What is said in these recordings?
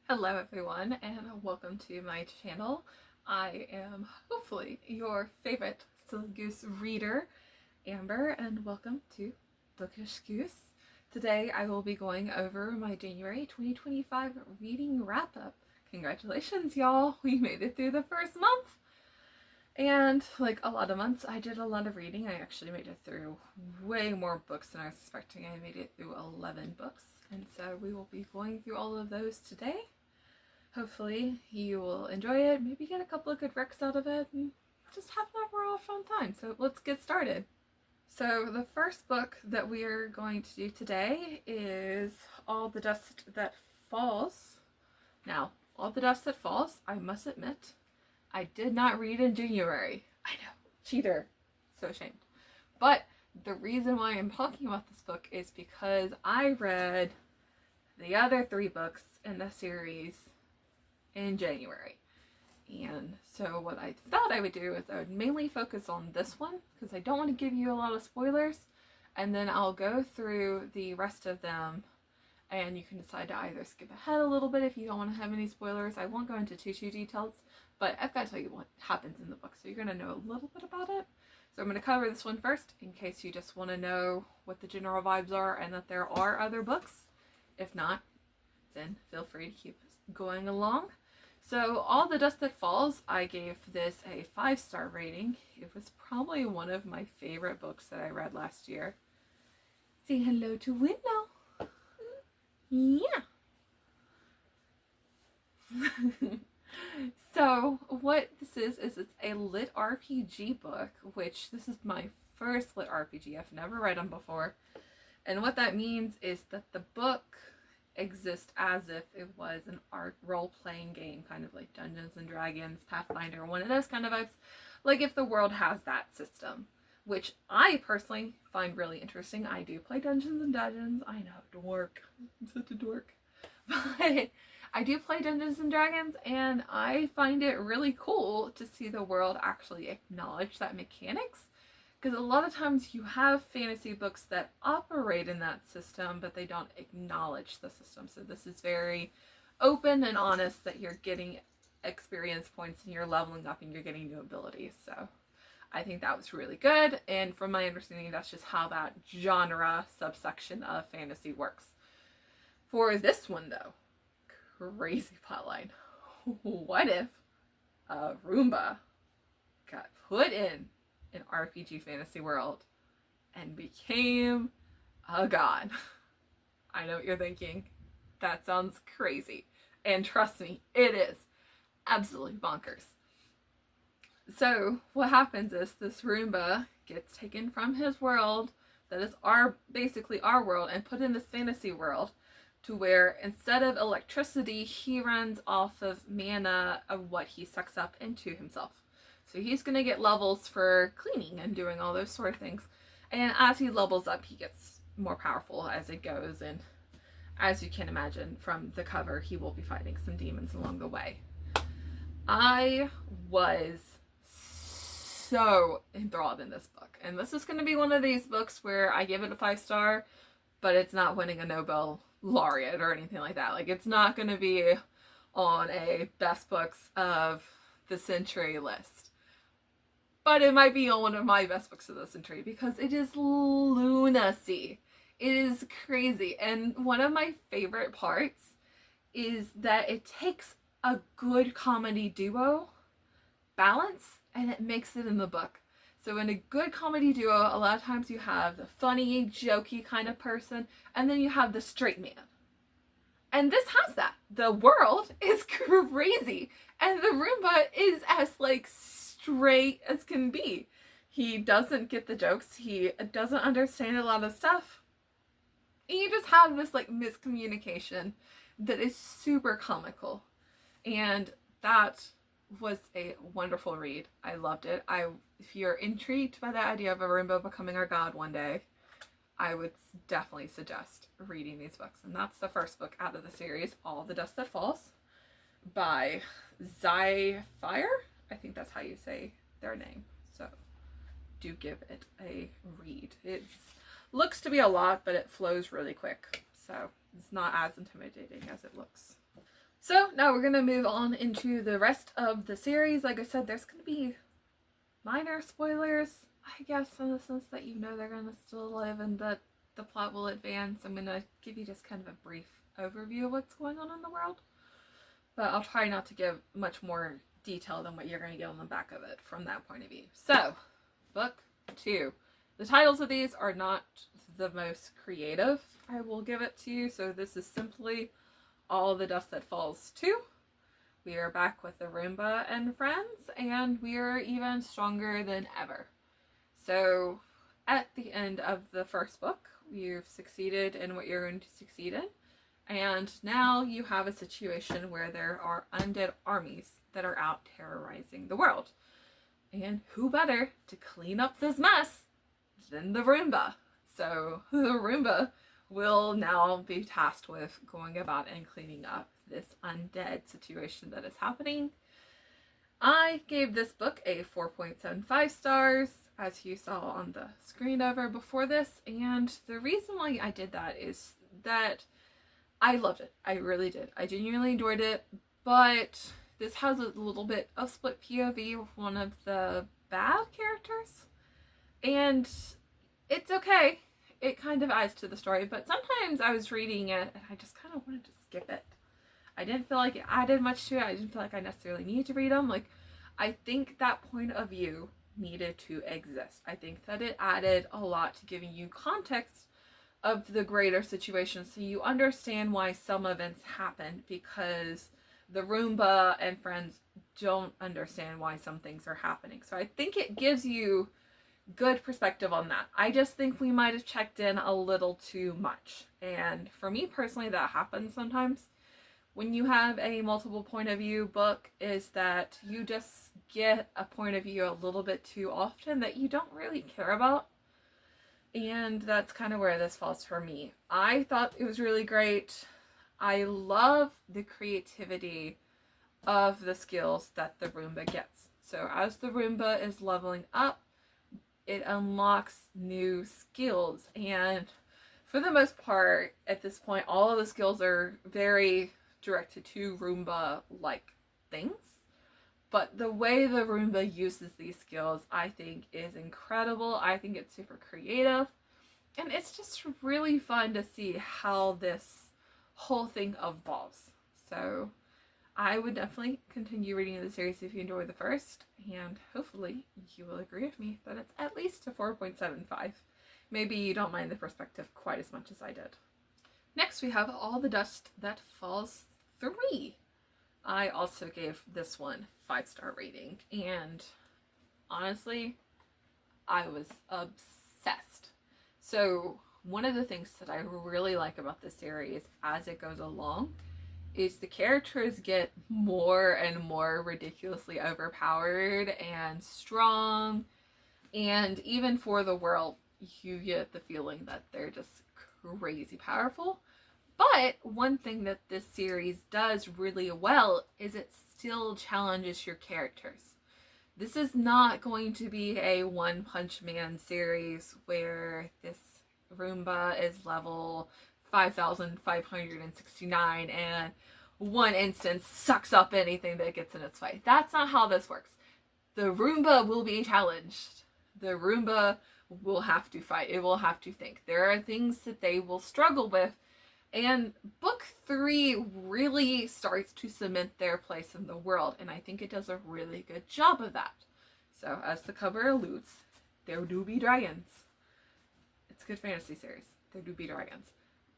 Hello everyone and welcome to my channel. I am hopefully your favorite Silly Goose reader, Amber, and welcome to Bookish Goose. Today I will be going over my January 2025 reading wrap-up. Congratulations y'all, we made it through the first month! And like a lot of months, I did a lot of reading. I actually made it through way more books than I was expecting. I made it through 11 books, and so we will be going through all of those today. Hopefully you will enjoy it, maybe get a couple of good recs out of it, and just have an overall fun time. So let's get started. So the first book that we are going to do today is All the Dust That Falls. Now, All the Dust That Falls, I must admit, I did not read in January. I know, cheater. So ashamed. But the reason why I'm talking about this book is because I read the other 3 books in the series in January. And so what I thought I would do is I would mainly focus on this one because I don't want to give you a lot of spoilers, and then I'll go through the rest of them and you can decide to either skip ahead a little bit if you don't want to have any spoilers. I won't go into too details, but I've got to tell you what happens in the book, so you're going to know a little bit about it. So I'm going to cover this one first in case you just want to know what the general vibes are and that there are other books. If not, then feel free to keep going along. So All the Dust That Falls, I gave this a 5-star rating. It was probably one of my favorite books that I read last year. Say hello to Winnow. Yeah. So what this is it's a lit RPG book, which this is my first lit RPG. I've never read them before. And what that means is that the book exist as if it was an art role-playing game, kind of like Dungeons and Dragons, Pathfinder, one of those kind of vibes, like if the world has that system, which I personally find really interesting. I do play Dungeons and Dragons. I know, dork. I'm such a dork. But I do play Dungeons and Dragons, and I find it really cool to see the world actually acknowledge that mechanics. Because a lot of times you have fantasy books that operate in that system, but they don't acknowledge the system. So this is very open and honest that you're getting experience points and you're leveling up and you're getting new abilities. So I think that was really good. And from my understanding, that's just how that genre subsection of fantasy works. For this one, though, crazy plotline. What if a Roomba got put in an RPG fantasy world and became a god? I know what you're thinking. That sounds crazy. And trust me, it is absolutely bonkers. So what happens is this Roomba gets taken from his world that is basically our world and put in this fantasy world, to where instead of electricity, he runs off of mana of what he sucks up into himself. So he's going to get levels for cleaning and doing all those sort of things. And as he levels up, he gets more powerful as it goes. And as you can imagine from the cover, he will be fighting some demons along the way. I was so enthralled in this book. And this is going to be one of these books where I give it a 5-star, but it's not winning a Nobel laureate or anything like that. Like, it's not going to be on a best books of the century list. But it might be on one of my best books of the century because it is lunacy. It is crazy. And one of my favorite parts is that it takes a good comedy duo balance and it makes it in the book. So in a good comedy duo, a lot of times you have the funny, jokey kind of person, and then you have the straight man. And this has that. The world is crazy, and the Roomba is as straight as can be. He doesn't get the jokes. He doesn't understand a lot of stuff. And you just have this miscommunication that is super comical. And that was a wonderful read. I loved it. If you're intrigued by the idea of a Roomba becoming our god one day, I would definitely suggest reading these books. And that's the first book out of the series, All the Dust That Falls, by Zephyr. I think that's how you say their name. So do give it a read. It looks to be a lot, but it flows really quick. So it's not as intimidating as it looks. So now we're going to move on into the rest of the series. Like I said, there's going to be minor spoilers, I guess, in the sense that you know they're going to still live and that the plot will advance. I'm going to give you just kind of a brief overview of what's going on in the world, but I'll try not to give much more detail than what you're going to get on the back of it from that point of view. So, book 2. The titles of these are not the most creative, I will give it to you. So this is simply All the Dust That Falls 2. We are back with the Roomba and friends, and we are even stronger than ever. So at the end of the first book, you've succeeded in what you're going to succeed in. And now you have a situation where there are undead armies that are out terrorizing the world. And who better to clean up this mess than the Roomba? So the Roomba will now be tasked with going about and cleaning up this undead situation that is happening. I gave this book a 4.75 stars, as you saw on the screen over before this. And the reason why I did that is that I loved it. I really did. I genuinely enjoyed it, but this has a little bit of split POV with one of the bad characters, and it's okay. It kind of adds to the story, but sometimes I was reading it and I just kind of wanted to skip it. I didn't feel like it added much to it. I didn't feel like I necessarily needed to read them. Like, I think that point of view needed to exist. I think that it added a lot to giving you context of the greater situation, so you understand why some events happen, because the Roomba and friends don't understand why some things are happening. So I think it gives you good perspective on that. I just think we might have checked in a little too much. And for me personally, that happens sometimes when you have a multiple point of view book, is that you just get a point of view a little bit too often that you don't really care about. And that's kind of where this falls for me. I thought it was really great. I love the creativity of the skills that the Roomba gets. So as the Roomba is leveling up, it unlocks new skills. And for the most part, at this point, all of the skills are very directed to Roomba-like things. But the way the Roomba uses these skills, I think, is incredible. I think it's super creative. And it's just really fun to see how this whole thing evolves. So I would definitely continue reading the series if you enjoy the first. And hopefully you will agree with me that it's at least a 4.75. Maybe you don't mind the perspective quite as much as I did. Next we have All the Dust That Falls 3. I also gave this one 5-star rating, and honestly, I was obsessed. So one of the things that I really like about this series as it goes along is the characters get more and more ridiculously overpowered and strong, and even for the world, you get the feeling that they're just crazy powerful. But one thing that this series does really well is it still challenges your characters. This is not going to be a One Punch Man series where this Roomba is level 5,569 and one instance sucks up anything that gets in its fight. That's not how this works. The Roomba will be challenged. The Roomba will have to fight. It will have to think. There are things that they will struggle with. And book 3 really starts to cement their place in the world, and I think it does a really good job of that. So, as the cover alludes, there do be dragons. It's a good fantasy series. There do be dragons.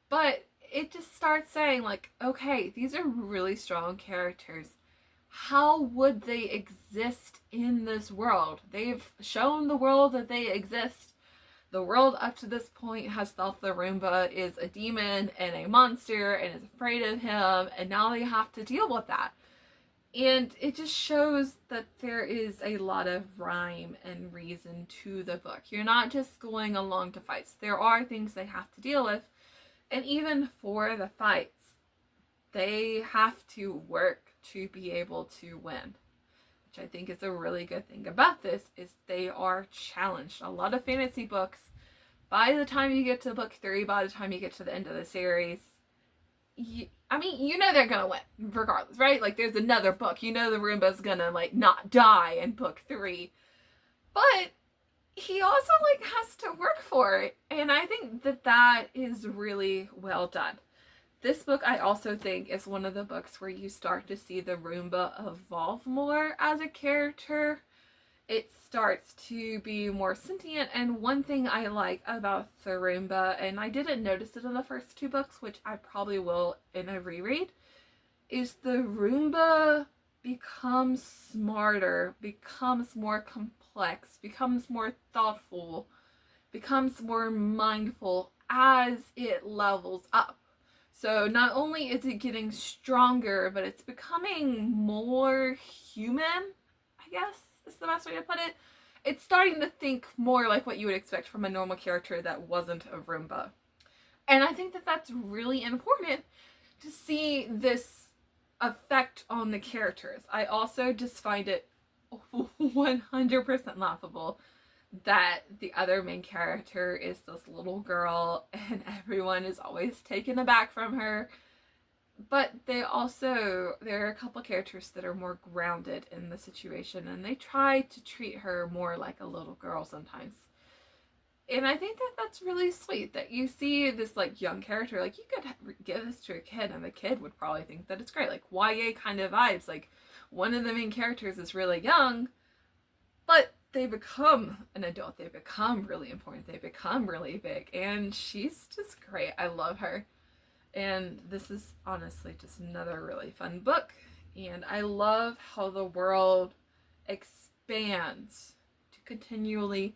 But it just starts saying, like, okay, these are really strong characters. How would they exist in this world? They've shown the world that they exist. The world up to this point has thought the Roomba is a demon and a monster and is afraid of him, and now they have to deal with that. And it just shows that there is a lot of rhyme and reason to the book. You're not just going along to fights. There are things they have to deal with, and even for the fights, they have to work to be able to win. Which I think is a really good thing about this, is they are challenged. A lot of fantasy books, by the time you get to book 3, by the time you get to the end of the series, I mean, you know they're gonna win regardless, right? Like, there's another book. You know the Roomba's gonna, like, not die in book 3. But he also, like, has to work for it. And I think that that is really well done. This book, I also think, is one of the books where you start to see the Roomba evolve more as a character. It starts to be more sentient, and one thing I like about the Roomba, and I didn't notice it in the first 2 books, which I probably will in a reread, is the Roomba becomes smarter, becomes more complex, becomes more thoughtful, becomes more mindful as it levels up. So not only is it getting stronger, but it's becoming more human, I guess is the best way to put it. It's starting to think more like what you would expect from a normal character that wasn't a Roomba. And I think that that's really important to see this effect on the characters. I also just find it 100% laughable that the other main character is this little girl and everyone is always taken aback from her. But there are a couple characters that are more grounded in the situation, and they try to treat her more like a little girl sometimes. And I think that that's really sweet that you see this, like, young character. Like, you could give this to a kid and the kid would probably think that it's great. Like, YA kind of vibes. Like, one of the main characters is really young, but they become an adult. They become really important. They become really big. And she's just great. I love her. And this is honestly just another really fun book. And I love how the world expands to continually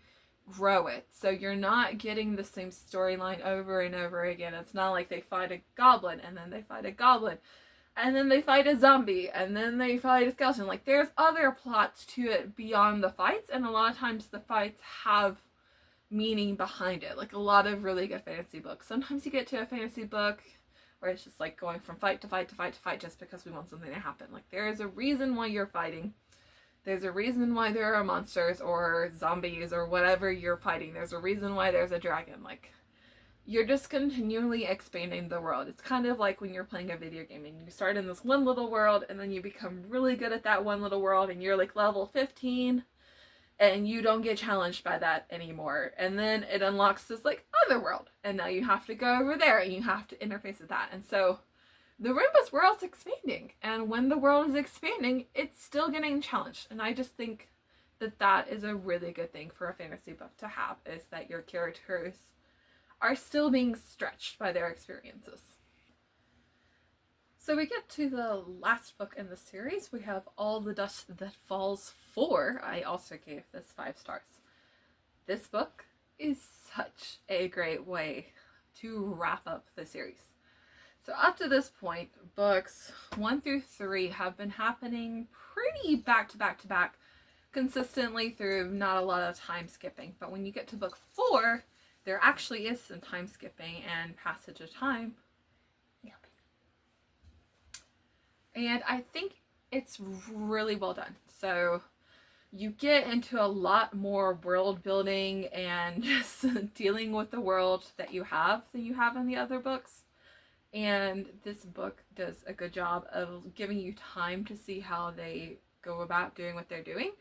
grow it. So you're not getting the same storyline over and over again. It's not like they fight a goblin and then they fight a goblin and then they fight a zombie and then they fight a skeleton. Like, there's other plots to it beyond the fights, and a lot of times the fights have meaning behind it. Like, a lot of really good fantasy books. Sometimes you get to a fantasy book where it's just like going from fight to fight to fight to fight just because we want something to happen. Like, there is a reason why you're fighting. There's a reason why there are monsters or zombies or whatever you're fighting. There's a reason why there's a dragon. Like, you're just continually expanding the world. It's kind of like when you're playing a video game and you start in this one little world and then you become really good at that one little world and you're like level 15 and you don't get challenged by that anymore. And then it unlocks this, like, other world. And now you have to go over there and you have to interface with that. And so the Roomba's world's expanding. And when the world is expanding, it's still getting challenged. And I just think that that is a really good thing for a fantasy book to have, is that your characters are still being stretched by their experiences. So we get to the last book in the series. We have All the Dust That Falls 4. I also gave this 5 stars. This book is such a great way to wrap up the series. So up to this point, books 1 through 3 have been happening pretty back to back to back, consistently through not a lot of time skipping. But when you get to book 4, there actually is some time skipping and passage of time. And I think it's really well done. So you get into a lot more world building and just dealing with the world that you have than you have in the other books. And this book does a good job of giving you time to see how they go about doing what they're doing.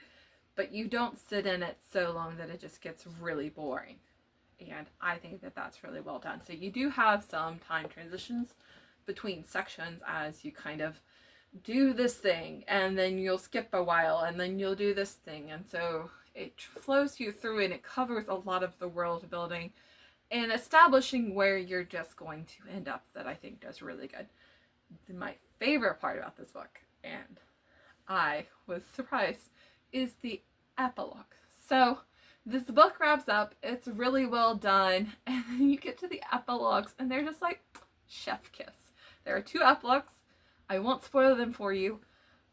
But you don't sit in it so long that it just gets really boring. And I think that that's really well done. So you do have some time transitions between sections as you kind of do this thing, and then you'll skip a while, and then you'll do this thing. And so it flows you through, and it covers a lot of the world building and establishing where you're just going to end up, that I think does really good. My favorite part about this book, and I was surprised, is the epilogue. So this book wraps up, it's really well done, and then you get to the epilogues and they're just like chef kiss. There are 2 epilogues. I won't spoil them for you,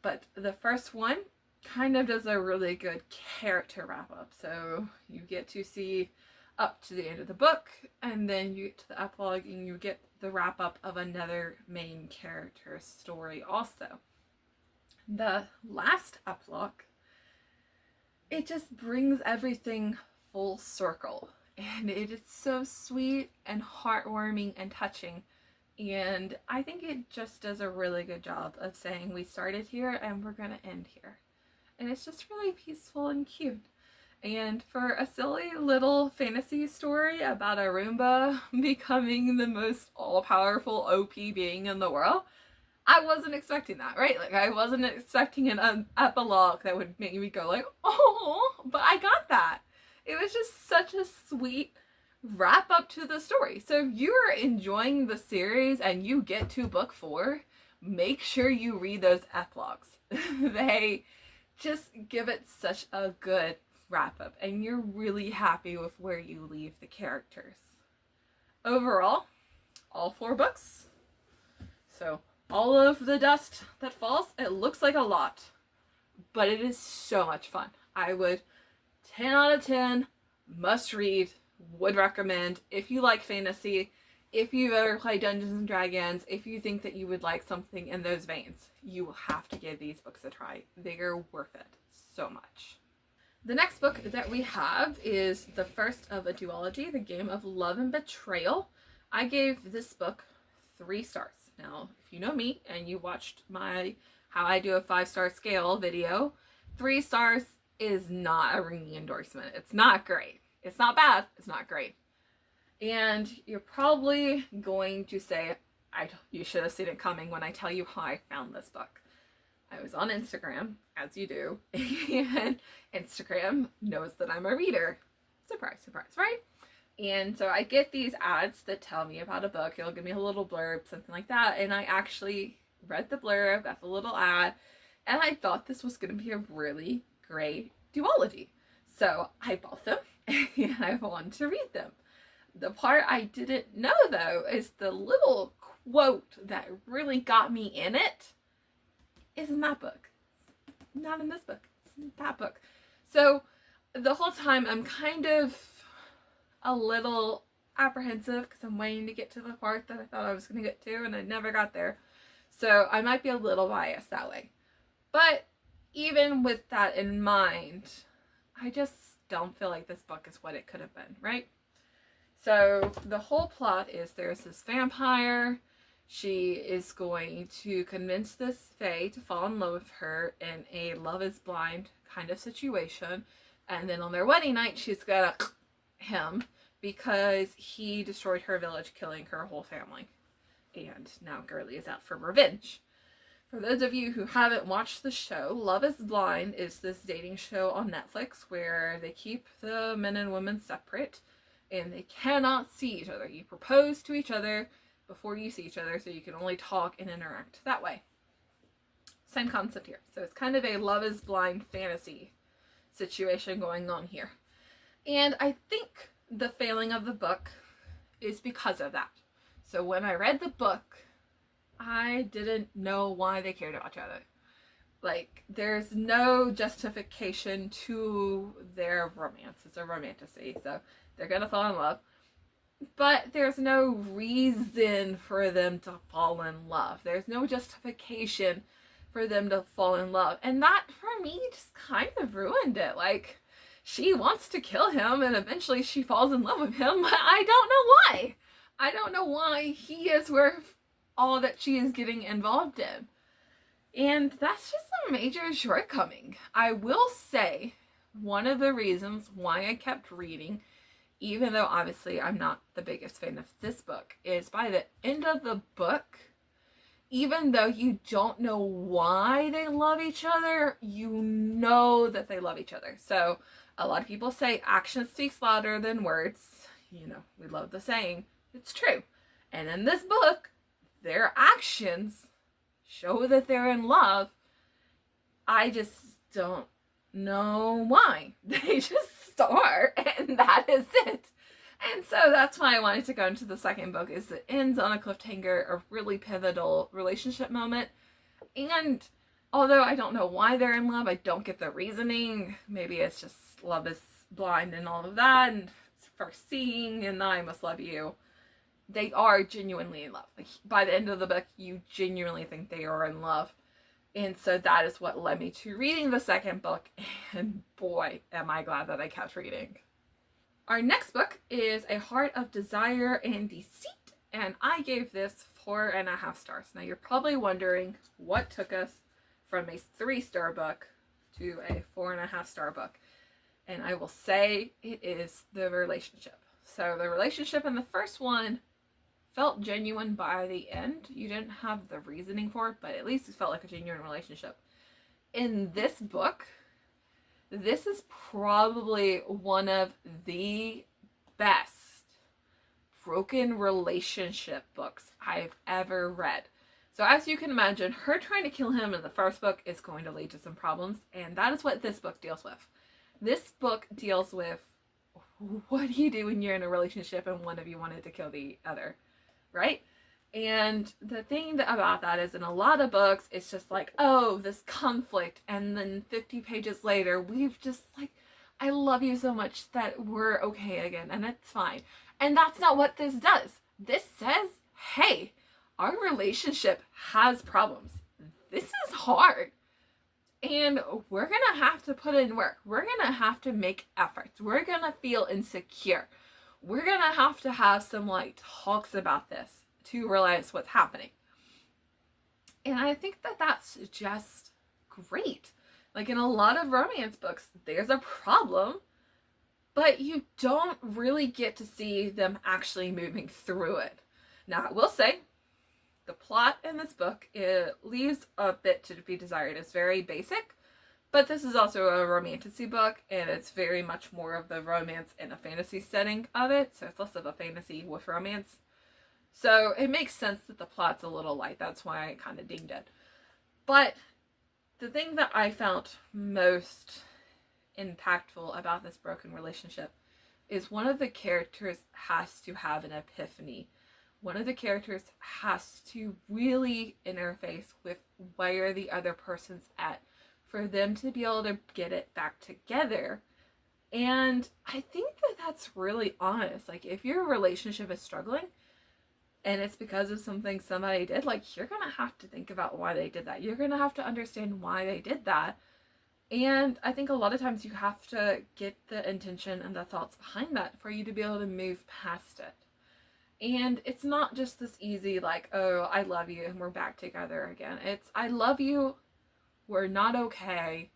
but the first one kind of does a really good character wrap up. So you get to see up to the end of the book, and then you get to the epilogue and you get the wrap up of another main character's story also. The last epilogue, it just brings everything full circle, and it is so sweet and heartwarming and touching. And I think it just does a really good job of saying we started here and we're going to end here. And it's just really peaceful and cute. And for a silly little fantasy story about a Roomba becoming the most all-powerful OP being in the world, I wasn't expecting that, right? Like, I wasn't expecting an epilogue that would make me go like, oh, but I got that. It was just such a sweet wrap up to the story. So if you're enjoying the series and you get to book 4, make sure you read those epilogues. They just give it such a good wrap up, and you're really happy with where you leave the characters. Overall, all 4 books. So all of the dust that falls, it looks like a lot, but it is so much fun. I would 10 out of 10, must read, would recommend. If you like fantasy, if you've ever played Dungeons and Dragons, if you think that you would like something in those veins, you have to give these books a try. They are worth it so much. The next book that we have is the first of a duology, The Game of Love and Betrayal. I gave this book 3 stars. Now, if you know me and you watched my How I Do a 5-Star Scale video, 3 stars is not a ringing endorsement. It's not great. It's not bad. It's not great. And you're probably going to say, you should have seen it coming when I tell you how I found this book. I was on Instagram, as you do, and Instagram knows that I'm a reader. Surprise, surprise, right? And so I get these ads that tell me about a book. It'll give me a little blurb, something like that. And I actually read the blurb, got the little ad, and I thought this was going to be a really great duology. So I bought them, and I wanted to read them. The part I didn't know, though, is the little quote that really got me in it is in that book. Not in this book. It's in that book. So the whole time I'm kind of a little apprehensive because I'm waiting to get to the part that I thought I was going to get to, and I never got there. So I might be a little biased that way. But even with that in mind, I just don't feel like this book is what it could have been, right? So the whole plot is there's this vampire. She is going to convince this fae to fall in love with her in a Love is Blind kind of situation. And then on their wedding night, she's gonna him because he destroyed her village, killing her whole family. And now Girly is out for revenge. For those of you who haven't watched the show, Love is Blind is this dating show on Netflix where they keep the men and women separate and they cannot see each other. You propose to each other before you see each other, so you can only talk and interact that way. Same concept here. So it's kind of a Love is Blind fantasy situation going on here. And I think the failing of the book is because of that. So when I read the book, I didn't know why they cared about each other. Like, there's no justification to their romance. It's a romantasy, so they're gonna fall in love. But there's no reason for them to fall in love. There's no justification for them to fall in love. And that, for me, just kind of ruined it. Like, she wants to kill him, and eventually she falls in love with him, but I don't know why. I don't know why he is worth all that she is getting involved in. And that's just a major shortcoming. I will say, one of the reasons why I kept reading, even though obviously I'm not the biggest fan of this book, is by the end of the book, even though you don't know why they love each other, you know that they love each other. So a lot of people say action speaks louder than words. You know, we love the saying. It's true. And in this book, their actions show that they're in love. I just don't know why. They just are, and that is it. And so that's why I wanted to go into the second book, is it ends on a cliffhanger, a really pivotal relationship moment. And although I don't know why they're in love, I don't get the reasoning. Maybe it's just love is blind and all of that, and it's first seeing, and I must love you. They are genuinely in love. Like, by the end of the book, you genuinely think they are in love. And so that is what led me to reading the second book. And boy, am I glad that I kept reading. Our next book is A Heart of Desire and Deceit and I gave this 4.5 stars. Now you're probably wondering what took us from a 3-star book to a 4.5-star book. And I will say it is the relationship. So the relationship in the first one felt genuine by the end. You didn't have the reasoning for it, but at least it felt like a genuine relationship. In this book, this is probably one of the best broken relationship books I've ever read. So as you can imagine, her trying to kill him in the first book is going to lead to some problems, and that is what this book deals with. This book deals with, what do you do when you're in a relationship and one of you wanted to kill the other, right? And the thing about that is, in a lot of books, it's just like, oh, this conflict, and then 50 pages later, we've just like, I love you so much that we're okay again, and it's fine. And that's not what this does. This says, hey, our relationship has problems. This is hard. And we're going to have to put in work. We're going to have to make efforts. We're going to feel insecure. We're going to have some like talks about this to realize what's happening. And I think that that's just great. Like in a lot of romance books, there's a problem, but you don't really get to see them actually moving through it. Now, I will say, the plot in this book, it leaves a bit to be desired. It's very basic, but this is also a romantasy book, and it's very much more of the romance in a fantasy setting of it, so it's less of a fantasy with romance. So it makes sense that the plot's a little light. That's why I kind of dinged it. But the thing that I found most impactful about this broken relationship is one of the characters has to have an epiphany. One of the characters has to really interface with where the other person's at for them to be able to get it back together. And I think that that's really honest. Like, if your relationship is struggling and it's because of something somebody did, like, you're gonna have to think about why they did that. You're gonna have to understand why they did that. And I think a lot of times you have to get the intention and the thoughts behind that for you to be able to move past it. And it's not just this easy, like, oh, I love you and we're back together again. It's, I love you, we're not okay,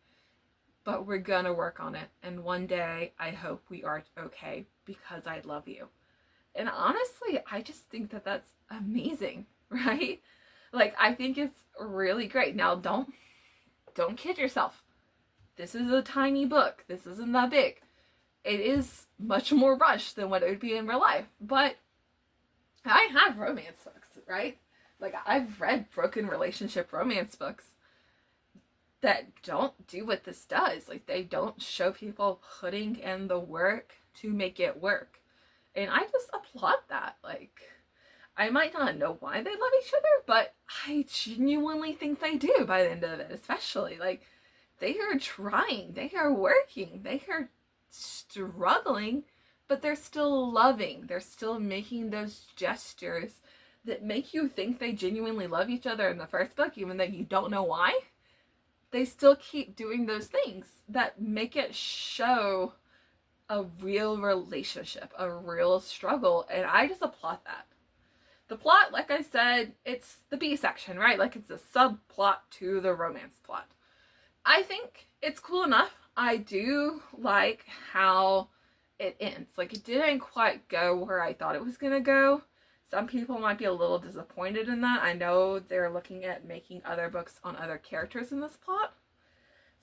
but we're gonna work on it. And one day, I hope we are okay because I love you. And honestly, I just think that that's amazing, right? Like, I think it's really great. Now, don't kid yourself. This is a tiny book. This isn't that big. It is much more rushed than what it would be in real life. But I have romance books, right? Like, I've read broken relationship romance books that don't do what this does. Like, they don't show people putting in the work to make it work. And I just applaud that. Like, I might not know why they love each other, but I genuinely think they do by the end of it, especially. Like, they are trying, they are working, they are struggling, but they're still loving. They're still making those gestures that make you think they genuinely love each other in the first book, even though you don't know why. They still keep doing those things that make it show a real relationship, a real struggle, and I just applaud that. The plot, like I said, it's the B section, right? Like, it's a subplot to the romance plot. I think it's cool enough. I do like how it ends. Like, it didn't quite go where I thought it was gonna go. Some people might be a little disappointed in that. I know they're looking at making other books on other characters in this plot.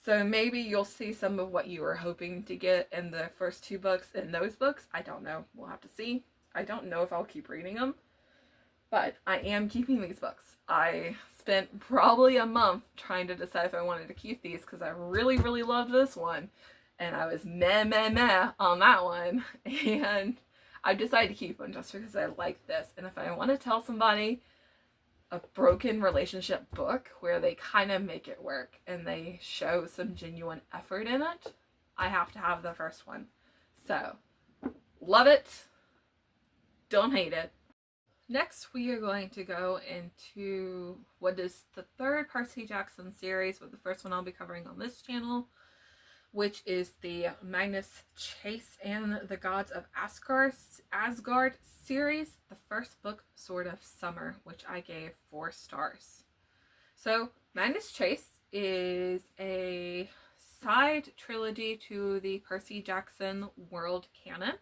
So maybe you'll see some of what you were hoping to get in the first 2 books in those books. I don't know. We'll have to see. I don't know if I'll keep reading them. But I am keeping these books. I spent probably a month trying to decide if I wanted to keep these because I really, really loved this one. And I was meh on that one. And I decided to keep them just because I like this. And if I want to tell somebody a broken relationship book where they kind of make it work and they show some genuine effort in it, I have to have the first one. So, love it. Don't hate it. Next, we are going to go into what is the 3rd Percy Jackson series, but the first one I'll be covering on this channel, which is the Magnus Chase and the Gods of Asgard series. The first book, Sword of Summer, which I gave 4 stars. So Magnus Chase is a side trilogy to the Percy Jackson world canon.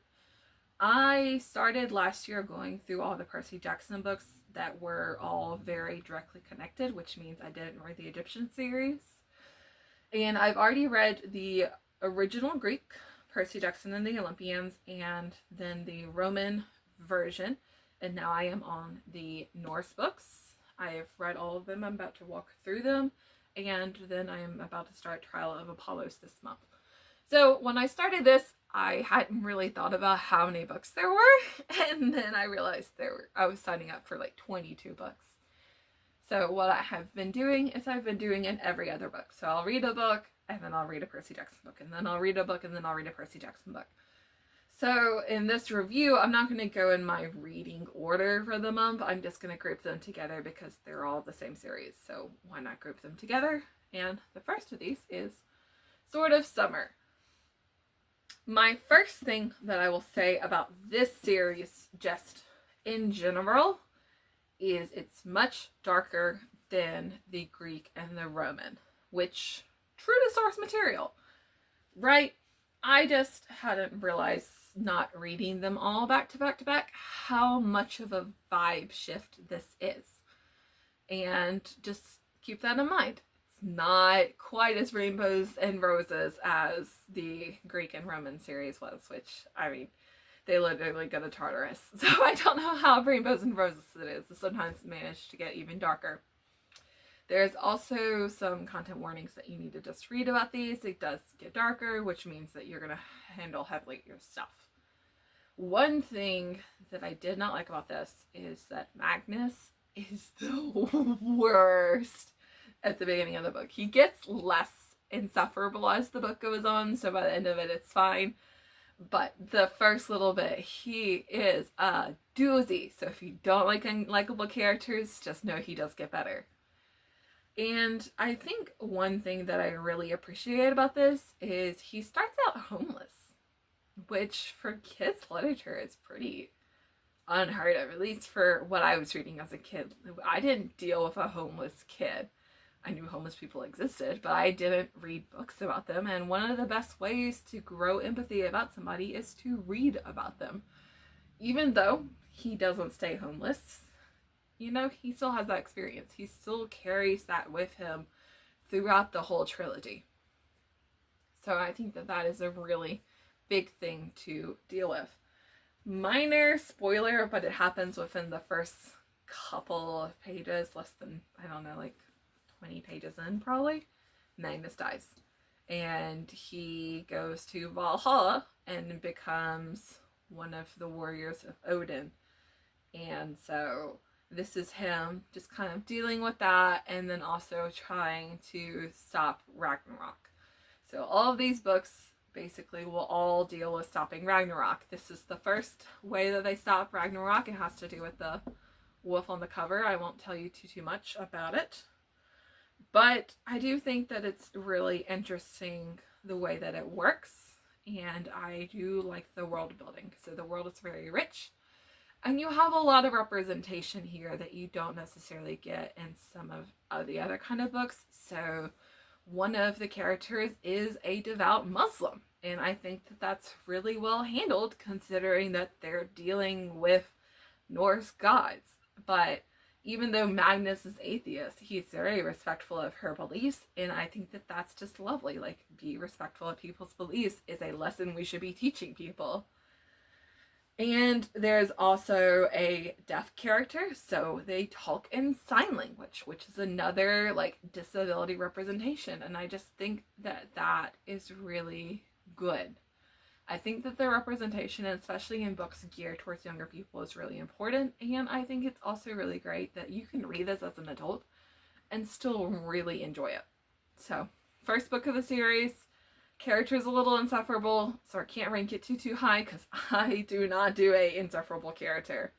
I started last year going through all the Percy Jackson books that were all very directly connected, which means I didn't read the Egyptian series. And I've already read the original Greek, Percy Jackson and the Olympians, and then the Roman version. And now I am on the Norse books. I have read all of them. I'm about to walk through them. And then I am about to start Trial of Apollos this month. So when I started this, I hadn't really thought about how many books there were. And then I realized I was signing up for like 22 books. So what I have been doing is I've been doing in every other book. So I'll read a book, and then I'll read a Percy Jackson book, and then I'll read a book, and then I'll read a Percy Jackson book. So in this review, I'm not going to go in my reading order for the month. I'm just going to group them together because they're all the same series. So why not group them together? And the first of these is Sword of Summer. My first thing that I will say about this series, just in general, is it's much darker than the Greek and the Roman, which, true to source material, right? I just hadn't realized, not reading them all back to back to back, how much of a vibe shift this is. And just keep that in mind. It's not quite as rainbows and roses as the Greek and Roman series was, which, I mean, they literally go to Tartarus. So I don't know how rainbows and roses it is. It sometimes manage to get even darker. There's also some content warnings that you need to just read about these. It does get darker, which means that you're going to handle heavily your stuff. One thing that I did not like about this is that Magnus is the worst at the beginning of the book. He gets less insufferable as the book goes on, so by the end of it, it's fine. But the first little bit, he is a doozy. So if you don't like unlikable characters, just know he does get better. And I think one thing that I really appreciate about this is he starts out homeless, which for kids literature is pretty unheard of, at least for what I was reading as a kid. I didn't deal with a homeless kid. I knew homeless people existed, but I didn't read books about them. And one of the best ways to grow empathy about somebody is to read about them. Even though he doesn't stay homeless, you know, he still has that experience. He still carries that with him throughout the whole trilogy. So I think that that is a really big thing to deal with. Minor spoiler, but it happens within the first couple of pages, less than, I don't know, like 20 pages in probably. Magnus dies. And he goes to Valhalla and becomes one of the warriors of Odin. And so this is him just kind of dealing with that, and then also trying to stop Ragnarok. So all of these books basically will all deal with stopping Ragnarok. This is the first way that they stop Ragnarok. It has to do with the wolf on the cover. I won't tell you too much about it. But I do think that it's really interesting the way that it works, and I do like the world building. So the world is very rich, and you have a lot of representation here that you don't necessarily get in some of the other kind of books. So one of the characters is a devout Muslim, and I think that that's really well handled considering that they're dealing with Norse gods. But even though Magnus is atheist, he's very respectful of her beliefs, and I think that that's just lovely. Like, be respectful of people's beliefs is a lesson we should be teaching people. And there's also a deaf character, so they talk in sign language, which is another, like, disability representation, and I just think that that is really good. I think that the representation, especially in books geared towards younger people, is really important, and I think it's also really great that you can read this as an adult and still really enjoy it. So, first book of the series, character's a little insufferable, so I can't rank it too high because I do not do a insufferable character.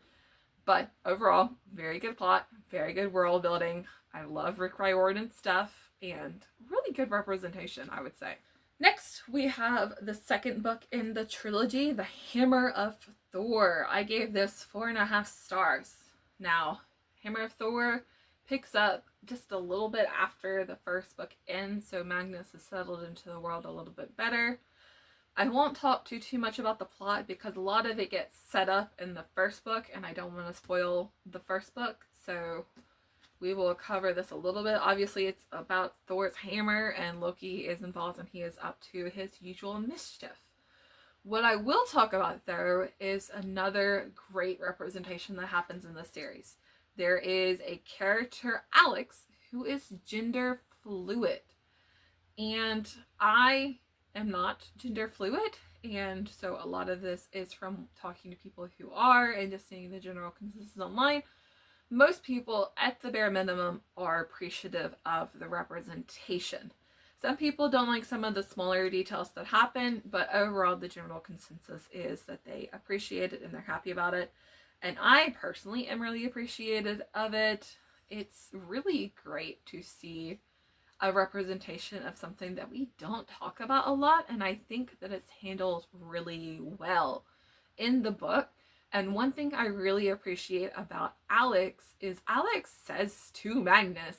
But overall, very good plot, very good world building. I love Rick Riordan's stuff, and really good representation, I would say. Next, we have the second book in the trilogy, The Hammer of Thor. I gave this 4.5 stars. Now, Hammer of Thor picks up just a little bit after the first book ends, so Magnus has settled into the world a little bit better. I won't talk too much about the plot because a lot of it gets set up in the first book, and I don't want to spoil the first book, so we will cover this a little bit. Obviously, it's about Thor's hammer, and Loki is involved, and he is up to his usual mischief. What I will talk about, though, is another great representation that happens in this series. There is a character, Alex, who is gender fluid. And I am not gender fluid, and so a lot of this is from talking to people who are and just seeing the general consensus online. Most people, at the bare minimum, are appreciative of the representation. Some people don't like some of the smaller details that happen, but overall the general consensus is that they appreciate it and they're happy about it. And I personally am really appreciative of it. It's really great to see a representation of something that we don't talk about a lot, and I think that it's handled really well in the book. And one thing I really appreciate about Alex is Alex says to Magnus,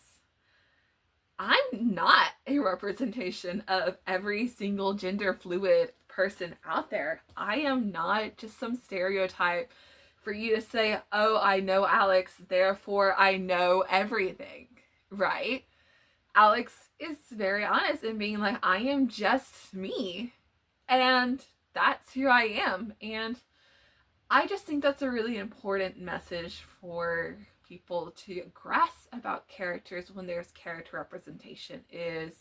I'm not a representation of every single gender fluid person out there. I am not just some stereotype for you to say, oh, I know Alex, therefore I know everything, right? Alex is very honest in being like, I am just me, and that's who I am. And I just think that's a really important message for people to grasp about characters when there's character representation. Is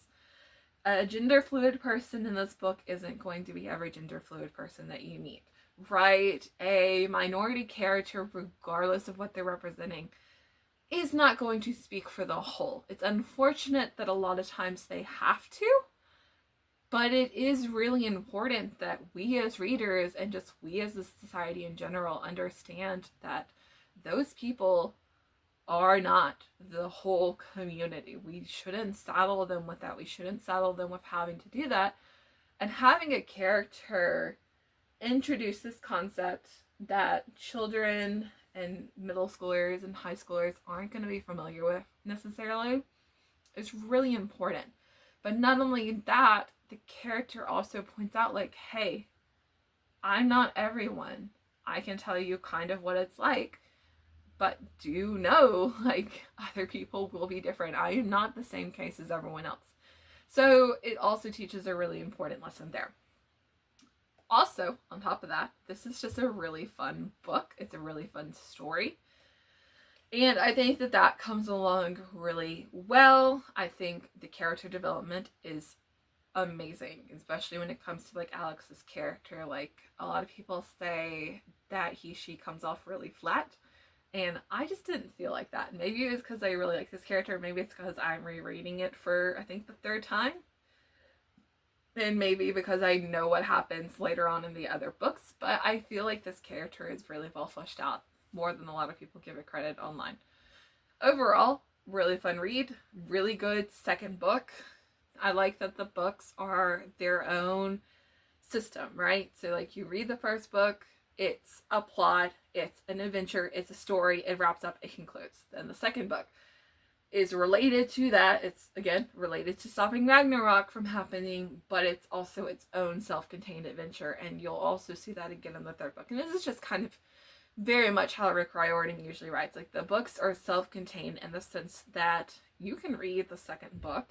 a gender fluid person in this book isn't going to be every gender fluid person that you meet, right? A minority character, regardless of what they're representing, is not going to speak for the whole. It's unfortunate that a lot of times they have to, but it is really important that we as readers and just we as a society in general understand that those people are not the whole community. We shouldn't saddle them with that. We shouldn't saddle them with having to do that. And having a character introduce this concept that children and middle schoolers and high schoolers aren't going to be familiar with necessarily is really important. But not only that, the character also points out like, hey, I'm not everyone. I can tell you kind of what it's like, but do know, like, other people will be different. I am not the same case as everyone else. So it also teaches a really important lesson there. Also, on top of that, this is just a really fun book. It's a really fun story. And I think that that comes along really well. I think the character development is amazing, especially when it comes to like Alex's character. Like, a lot of people say that she comes off really flat, and I just didn't feel like that. Maybe it was because I really like this character. Maybe it's because I'm rereading it for, I think, the third time. And maybe because I know what happens later on in the other books, but I feel like this character is really well fleshed out, more than a lot of people give it credit online. Overall, really fun read, really good second book. I like that the books are their own system, right? So like, you read the first book, it's a plot, it's an adventure, it's a story, it wraps up, it concludes. Then the second book is related to that. It's, again, related to stopping Ragnarok from happening, but it's also its own self-contained adventure, and you'll also see that again in the third book. And this is just kind of very much how Rick Riordan usually writes. Like, the books are self-contained in the sense that you can read the second book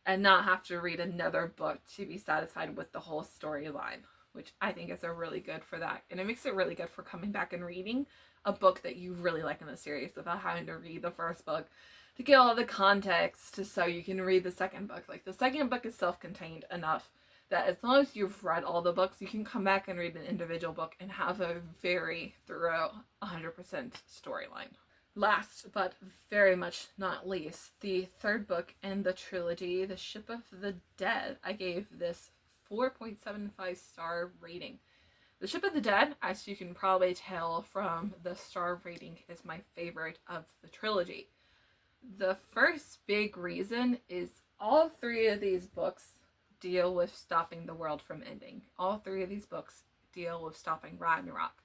and not have to read another book to be satisfied with the whole storyline, which I think is a really good for that. And it makes it really good for coming back and reading a book that you really like in the series without having to read the first book to get all the context so you can read the second book. Like, the second book is self-contained enough that as long as you've read all the books, you can come back and read an individual book and have a very thorough 100% storyline. Last, but very much not least, the third book in the trilogy, The Ship of the Dead. I gave this 4.75 star rating. The Ship of the Dead, as you can probably tell from the star rating, is my favorite of the trilogy. The first big reason is all three of these books deal with stopping the world from ending. All three of these books deal with stopping Ragnarok.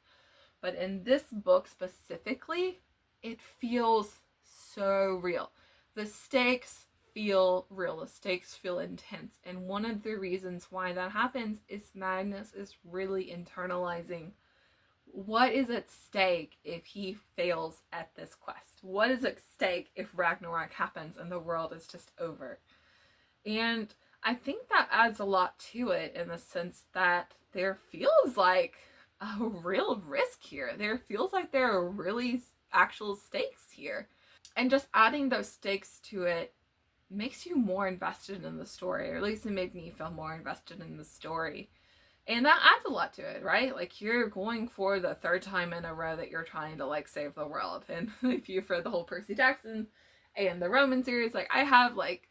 But in this book specifically, it feels so real. The stakes feel real. The stakes feel intense. And one of the reasons why that happens is Magnus is really internalizing what is at stake if he fails at this quest. What is at stake if Ragnarok happens and the world is just over? And I think that adds a lot to it in the sense that there feels like a real risk here. There feels like there are really actual stakes here. And just adding those stakes to it makes you more invested in the story, or at least it made me feel more invested in the story. And that adds a lot to it, right? Like, you're going for the third time in a row that you're trying to, like, save the world. And if you, for the whole Percy Jackson and the Roman series, like, I have, like,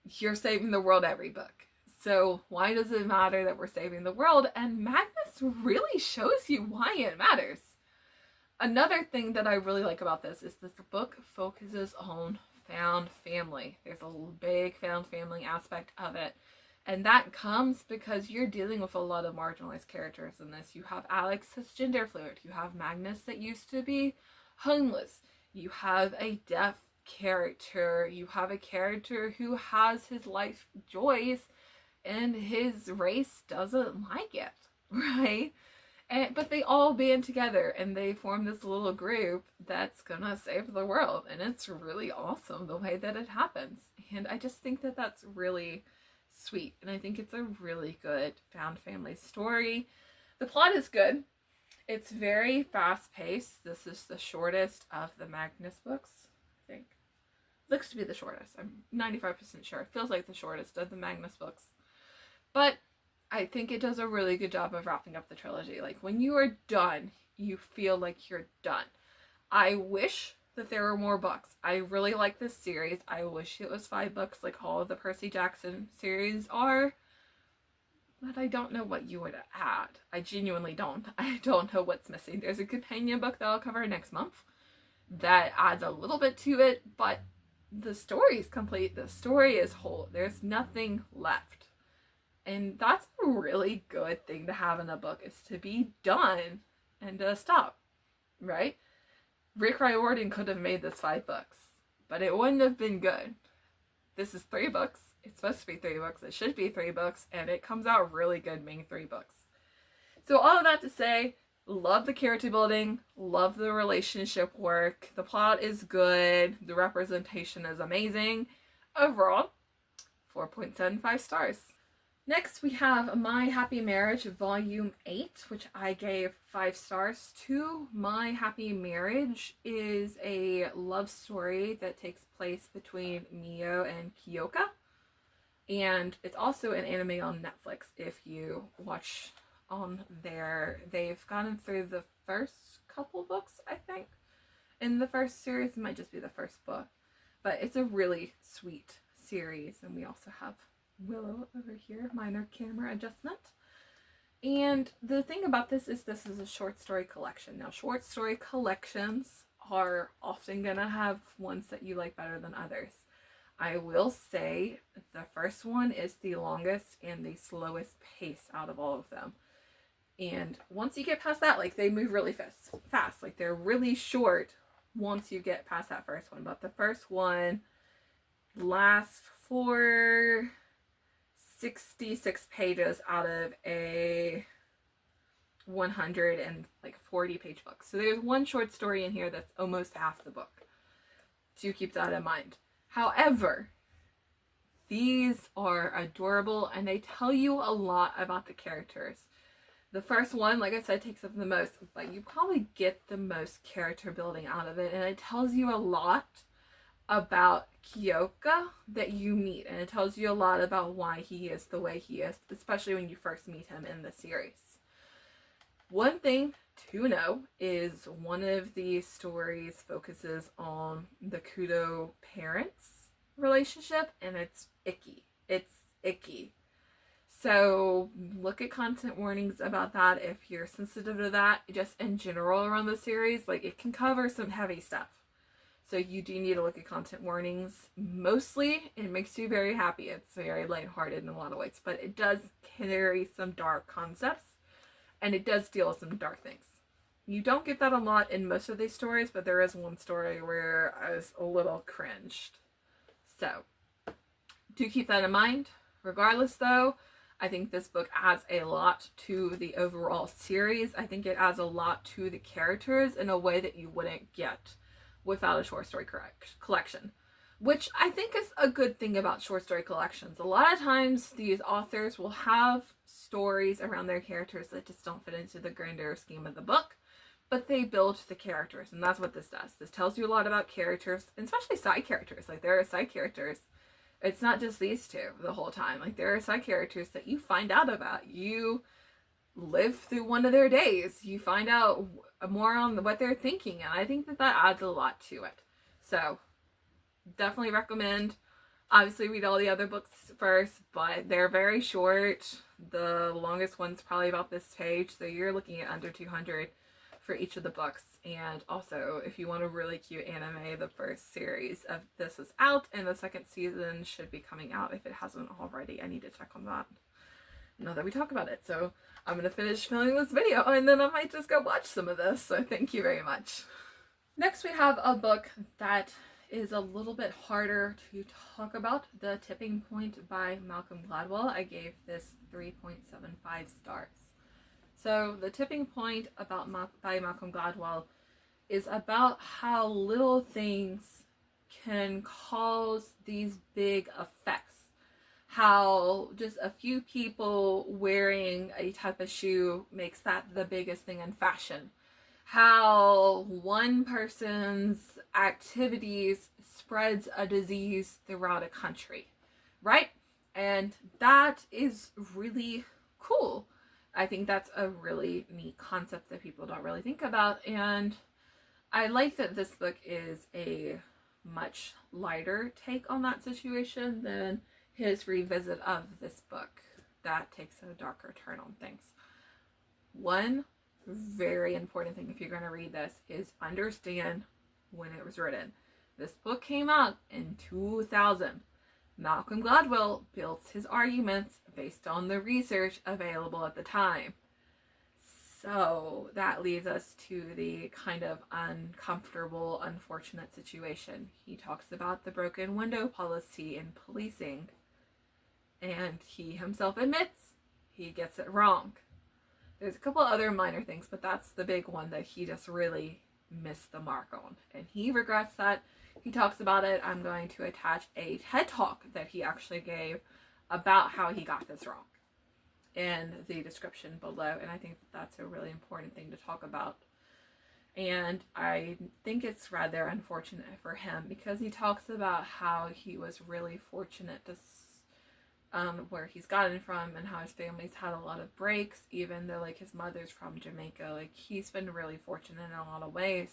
you're saving the world every book. So why does it matter that we're saving the world? And Magnus really shows you why it matters. Another thing that I really like about this is this book focuses on found family. There's a big found family aspect of it. And that comes because you're dealing with a lot of marginalized characters in this. You have Alex that's gender fluid. You have Magnus that used to be homeless. You have a deaf character. You have a character who has his life joys and his race doesn't like it, right? But they all band together and they form this little group that's gonna save the world. And it's really awesome the way that it happens. And I just think that that's really sweet. And I think it's a really good found family story. The plot is good. It's very fast paced. This is the shortest of the Magnus books, I think. Looks to be the shortest. I'm 95% sure. It feels like the shortest of the Magnus books. But I think it does a really good job of wrapping up the trilogy. Like, when you are done, you feel like you're done. I wish that there were more books. I really like this series. I wish it was 5 books like all of the Percy Jackson series are. But I don't know what you would add. I genuinely don't. I don't know what's missing. There's a companion book that I'll cover next month that adds a little bit to it, but the story is complete. The story is whole. There's nothing left. And that's a really good thing to have in a book, is to be done and to stop, right? Rick Riordan could have made this 5 books, but it wouldn't have been good. This is 3 books. It's supposed to be 3 books. It should be 3 books, and it comes out really good being 3 books. So all of that to say, love the character building, love the relationship work, the plot is good, the representation is amazing. Overall, 4.75 stars. Next, we have My Happy Marriage Volume 8, which I gave 5 stars to. My Happy Marriage is a love story that takes place between Mio and Kyoka. And it's also an anime on Netflix if you watch on there. They've gotten through the first couple books, I think. In the first series, it might just be the first book. But it's a really sweet series. And we also have Willow over here, minor camera adjustment. And the thing about this is a short story collection. Now, short story collections are often gonna have ones that you like better than others. I will say the first one is the longest and the slowest pace out of all of them. And once you get past that, like, they move really fast. Like, they're really short once you get past that first one. But the first one lasts for 66 pages out of a 140 page book. So there's one short story in here that's almost half the book. So you keep that in mind. However, these are adorable and they tell you a lot about the characters. The first one, like I said, takes up the most, but you probably get the most character building out of it, and it tells you a lot about Kyoka that you meet, and it tells you a lot about why he is the way he is, especially when you first meet him in the series. One thing to know is one of these stories focuses on the Kudo parents' relationship, and it's icky. It's icky. So look at content warnings about that if you're sensitive to that. Just in general around the series, like, it can cover some heavy stuff. So you do need to look at content warnings. Mostly, it makes you very happy. It's very lighthearted in a lot of ways, but it does carry some dark concepts, and it does deal with some dark things. You don't get that a lot in most of these stories, but there is one story where I was a little cringed. So, do keep that in mind. Regardless, though, I think this book adds a lot to the overall series. I think it adds a lot to the characters in a way that you wouldn't get without a short story collection, which I think is a good thing about short story collections. A lot of times these authors will have stories around their characters that just don't fit into the grander scheme of the book, but they build the characters, and that's what this does. This tells you a lot about characters, especially side characters. Like, there are side characters. It's not just these two the whole time. Like, there are side characters that you find out about. You live through one of their days. You find out more on what they're thinking, and I think that adds a lot to it. So definitely recommend. Obviously read all the other books first, but they're very short. The longest one's probably about this page, so you're looking at under 200 for each of the books. And also, if you want a really cute anime, the first series of this is out, and the second season should be coming out if it hasn't already. I need to check on that now that we talk about it. So I'm going to finish filming this video, and then I might just go watch some of this. So thank you very much. Next, we have a book that is a little bit harder to talk about, The Tipping Point by Malcolm Gladwell. I gave this 3.75 stars. So The Tipping Point by Malcolm Gladwell is about how little things can cause these big effects. How just a few people wearing a type of shoe makes that the biggest thing in fashion. How one person's activities spreads a disease throughout a country, right? And that is really cool. I think that's a really neat concept that people don't really think about, and I like that this book is a much lighter take on that situation than his revisit of this book that takes a darker turn on things. One very important thing if you're going to read this is understand when it was written. This book came out in 2000. Malcolm Gladwell built his arguments based on the research available at the time. So that leads us to the kind of uncomfortable, unfortunate situation. He talks about the broken window policy in policing, and he himself admits he gets it wrong. There's a couple other minor things, but that's the big one that he just really missed the mark on. And he regrets that. He talks about it. I'm going to attach a TED Talk that he actually gave about how he got this wrong in the description below. And I think that's a really important thing to talk about. And I think it's rather unfortunate for him because he talks about how he was really fortunate to where he's gotten from and how his family's had a lot of breaks, even though like his mother's from Jamaica. Like, he's been really fortunate in a lot of ways.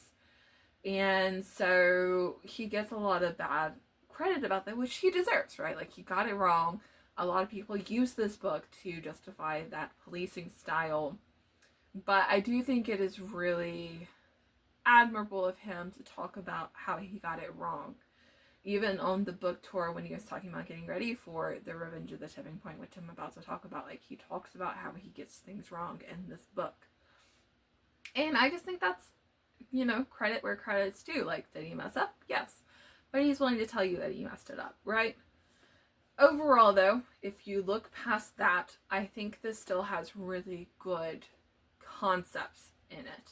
And so he gets a lot of bad credit about that, which he deserves, right? Like, he got it wrong. A lot of people use this book to justify that policing style. But I do think it is really admirable of him to talk about how he got it wrong. Even on the book tour, when he was talking about getting ready for The Revenge of the Tipping Point, which I'm about to talk about, like, he talks about how he gets things wrong in this book. And I just think that's, you know, credit where credit's due. Like, did he mess up? Yes. But he's willing to tell you that he messed it up, right? Overall, though, if you look past that, I think this still has really good concepts in it.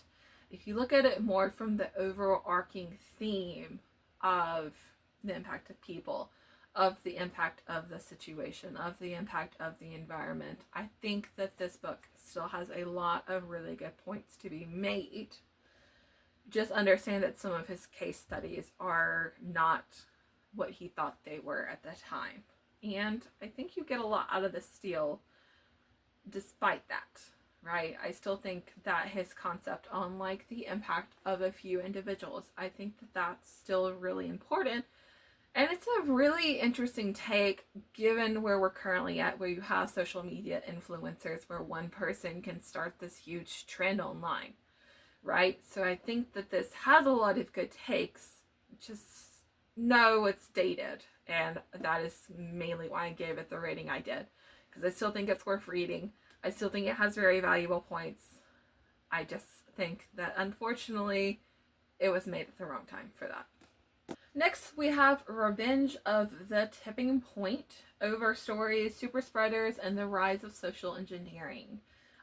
If you look at it more from the overarching theme of the impact of people, of the impact of the situation, of the impact of the environment, I think that this book still has a lot of really good points to be made. Just understand that some of his case studies are not what he thought they were at the time. And I think you get a lot out of this still despite that, right? I still think that his concept on like the impact of a few individuals, I think that that's still really important. And it's a really interesting take given where we're currently at, where you have social media influencers where one person can start this huge trend online, right? So I think that this has a lot of good takes, just know it's dated. And that is mainly why I gave it the rating I did. Because I still think it's worth reading. I still think it has very valuable points. I just think that unfortunately it was made at the wrong time for that. Next, we have Revenge of the Tipping Point, Overstories, Super Spreaders, and the Rise of Social Engineering.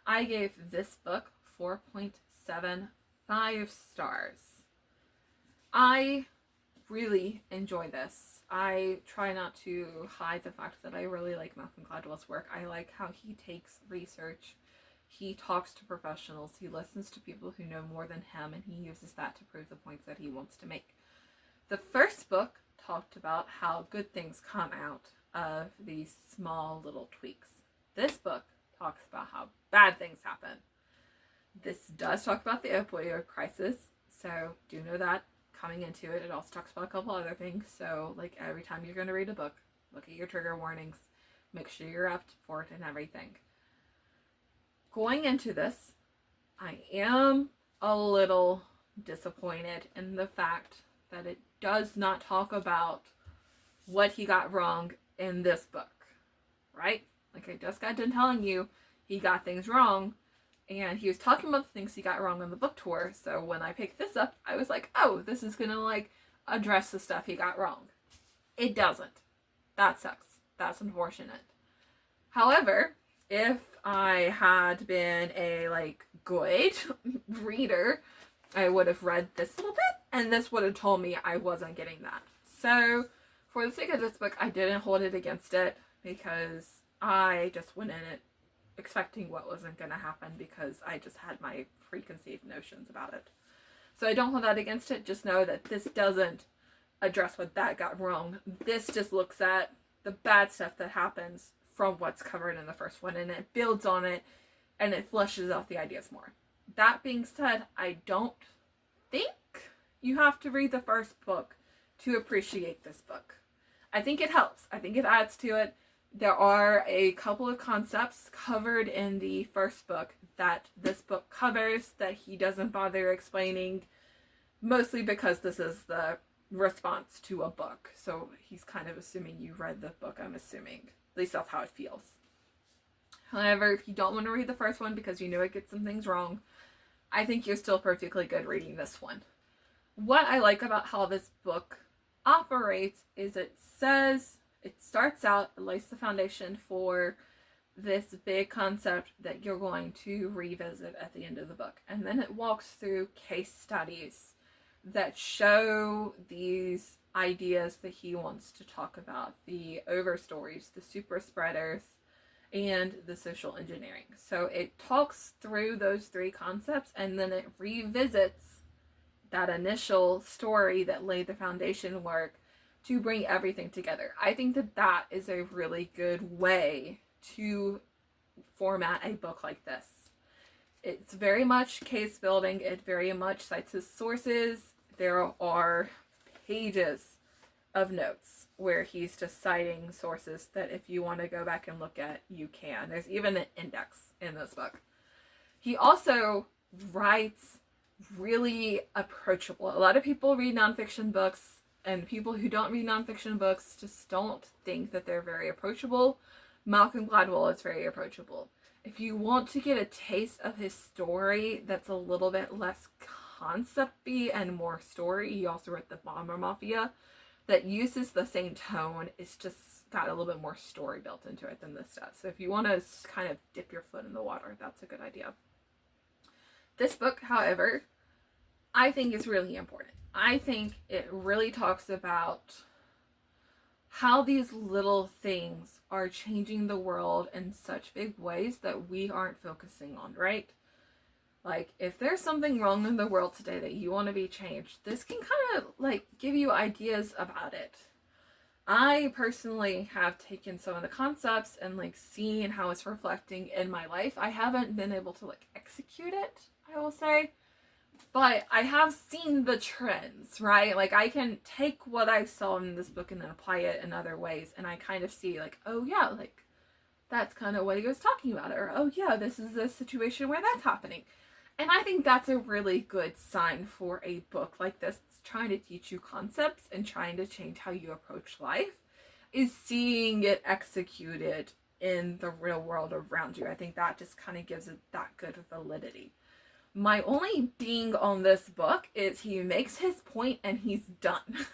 I gave this book 4.75 stars. I really enjoy this. I try not to hide the fact that I really like Malcolm Gladwell's work. I like how he takes research, he talks to professionals, he listens to people who know more than him, and he uses that to prove the points that he wants to make. The first book talked about how good things come out of these small little tweaks. This book talks about how bad things happen. This does talk about the opioid crisis, so do know that coming into it. It also talks about a couple other things, so like every time you're going to read a book, look at your trigger warnings, make sure you're up for it and everything. Going into this, I am a little disappointed in the fact that it does not talk about what he got wrong in this book, right? Like I just got done telling you, he got things wrong, and he was talking about the things he got wrong on the book tour, so when I picked this up, I was like, oh, this is gonna like address the stuff he got wrong. It doesn't. That sucks. That's unfortunate. However, if I had been a like good reader, I would have read this little bit, and this would have told me I wasn't getting that. So, for the sake of this book, I didn't hold it against it, because I just went in it expecting what wasn't going to happen, because I just had my preconceived notions about it. So I don't hold that against it. Just know that this doesn't address what that got wrong. This just looks at the bad stuff that happens from what's covered in the first one, and it builds on it, and it fleshes out the ideas more. That being said, I don't think you have to read the first book to appreciate this book. I think it helps. I think it adds to it. There are a couple of concepts covered in the first book that this book covers that he doesn't bother explaining, mostly because this is the response to a book. So he's kind of assuming you read the book, I'm assuming. At least that's how it feels. However, if you don't want to read the first one because you know it gets some things wrong, I think you're still perfectly good reading this one. What I like about how this book operates is it starts out, it lays the foundation for this big concept that you're going to revisit at the end of the book. And then it walks through case studies that show these ideas that he wants to talk about. The overstories, the super spreaders, and the social engineering. So it talks through those three concepts, and then it revisits that initial story that laid the foundation work to bring everything together. I think that that is a really good way to format a book like this. It's very much case building. It very much cites his sources. There are pages of notes where he's just citing sources that if you want to go back and look at, you can. There's even an index in this book. He also writes really approachable. A lot of people read nonfiction books, and people who don't read nonfiction books just don't think that they're very approachable. Malcolm Gladwell is very approachable. If you want to get a taste of his story that's a little bit less concept-y and more story, he also wrote The Bomber Mafia, that uses the same tone. It's just got a little bit more story built into it than this does. So if you want to kind of dip your foot in the water, that's a good idea. This book, however, I think is really important. I think it really talks about how these little things are changing the world in such big ways that we aren't focusing on, right? Like, if there's something wrong in the world today that you want to be changed, this can kind of, like, give you ideas about it. I personally have taken some of the concepts and, like, seen how it's reflecting in my life. I haven't been able to, like, execute it, I will say. But I have seen the trends, right? Like, I can take what I saw in this book and then apply it in other ways. And I kind of see, like, oh, yeah, like, that's kind of what he was talking about. Or, oh, yeah, this is a situation where that's happening. And I think that's a really good sign for a book like this. It's trying to teach you concepts and trying to change how you approach life, is seeing it executed in the real world around you. I think that just kind of gives it that good validity. My only ding on this book is he makes his point and he's done.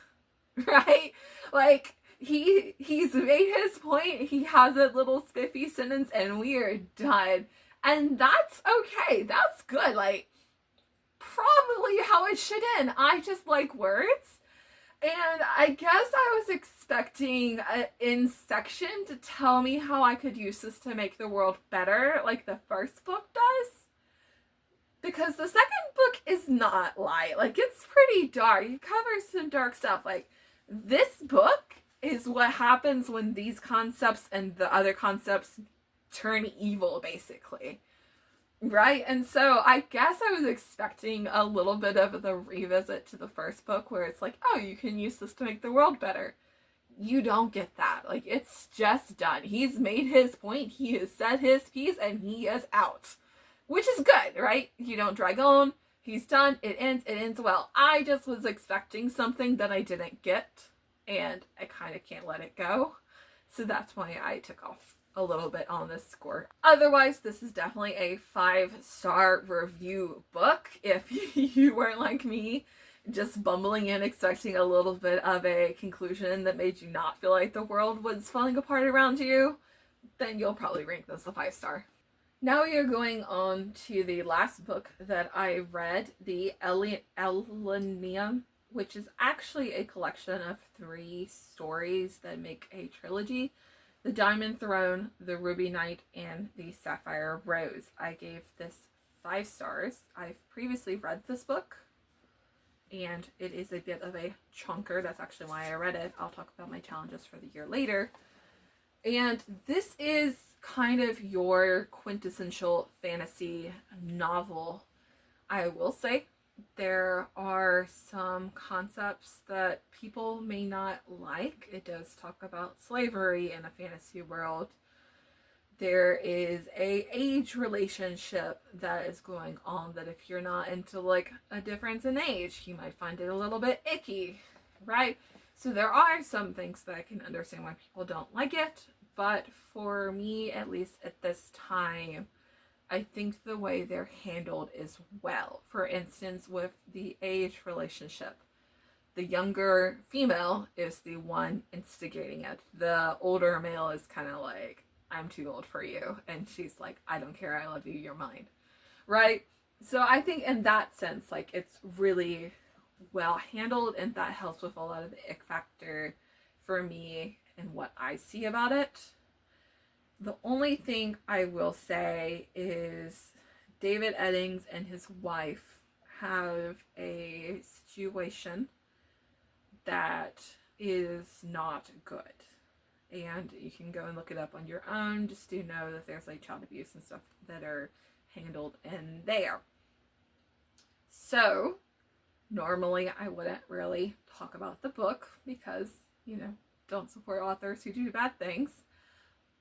Right? Like, he's made his point, he has a little spiffy sentence, and we are done. And that's okay. That's good. Like, probably how it should end. I just like words. And I guess I was expecting in section to tell me how I could use this to make the world better, like the first book does. Because the second book is not light. Like, it's pretty dark. It covers some dark stuff. Like, this book is what happens when these concepts and the other concepts turn evil, basically. Right? And so I guess I was expecting a little bit of the revisit to the first book where it's like, oh, you can use this to make the world better. You don't get that. Like, it's just done. He's made his point, he has said his piece, and he is out. Which is good, right? You don't drag on. He's done. It ends well. I just was expecting something that I didn't get, and I kind of can't let it go. So that's why I took off a little bit on this score. Otherwise, this is definitely a 5-star review book. If you weren't like me, just bumbling in expecting a little bit of a conclusion that made you not feel like the world was falling apart around you, then you'll probably rank this a 5-star. Now we are going on to the last book that I read, the Elenium, which is actually a collection of 3 stories that make a trilogy. The Diamond Throne, the Ruby Knight, and the Sapphire Rose. I gave this 5 stars. I've previously read this book, and it is a bit of a chunker. That's actually why I read it. I'll talk about my challenges for the year later. And this is kind of your quintessential fantasy novel. I will say there are some concepts that people may not like. It does talk about slavery in a fantasy world. There is a age relationship that is going on that if you're not into like a difference in age, you might find it a little bit icky, right? So there are some things that I can understand why people don't like it, but for me, at least at this time, I think the way they're handled is well. For instance, with the age relationship, the younger female is the one instigating it. The older male is kind of like, I'm too old for you. And she's like, I don't care, I love you, you're mine. Right? So I think in that sense, like, it's really well handled, and that helps with a lot of the ick factor for me and what I see about it. The only thing I will say is David Eddings and his wife have a situation that is not good. And you can go and look it up on your own, just to know that there's like child abuse and stuff that are handled in there. So normally I wouldn't really talk about the book because, you know, don't support authors who do bad things.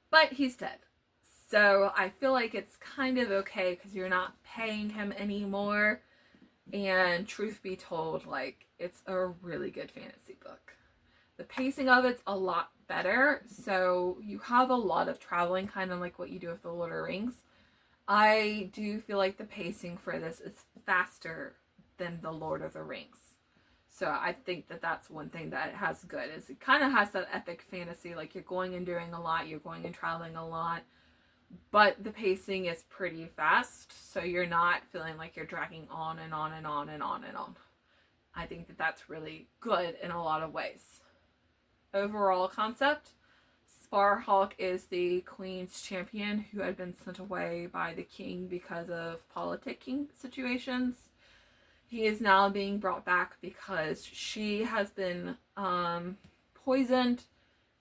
But he's dead. So I feel like it's kind of okay because you're not paying him anymore. And truth be told, like, it's a really good fantasy book. The pacing of it's a lot better. So you have a lot of traveling, kind of like what you do with the Lord of the Rings. I do feel like the pacing for this is faster than the Lord of the Rings. So I think that that's one thing that it has good, is it kind of has that epic fantasy, like you're going and doing a lot, you're going and traveling a lot, but the pacing is pretty fast, so you're not feeling like you're dragging on and on and on and on and on. I think that that's really good in a lot of ways. Overall concept, Sparhawk is the Queen's champion who had been sent away by the king because of politicking situations. He is now being brought back because she has been poisoned,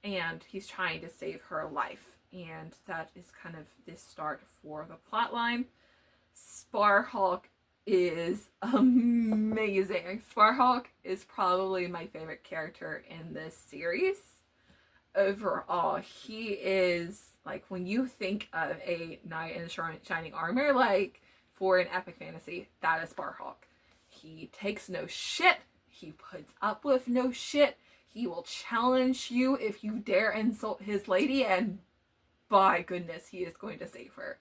and he's trying to save her life. And that is kind of the start for the plotline. Sparhawk is amazing. Sparhawk is probably my favorite character in this series. Overall, he is, like, when you think of a knight in shining armor, like, for an epic fantasy, that is Sparhawk. He takes no shit. He puts up with no shit. He will challenge you if you dare insult his lady, and by goodness, he is going to save her.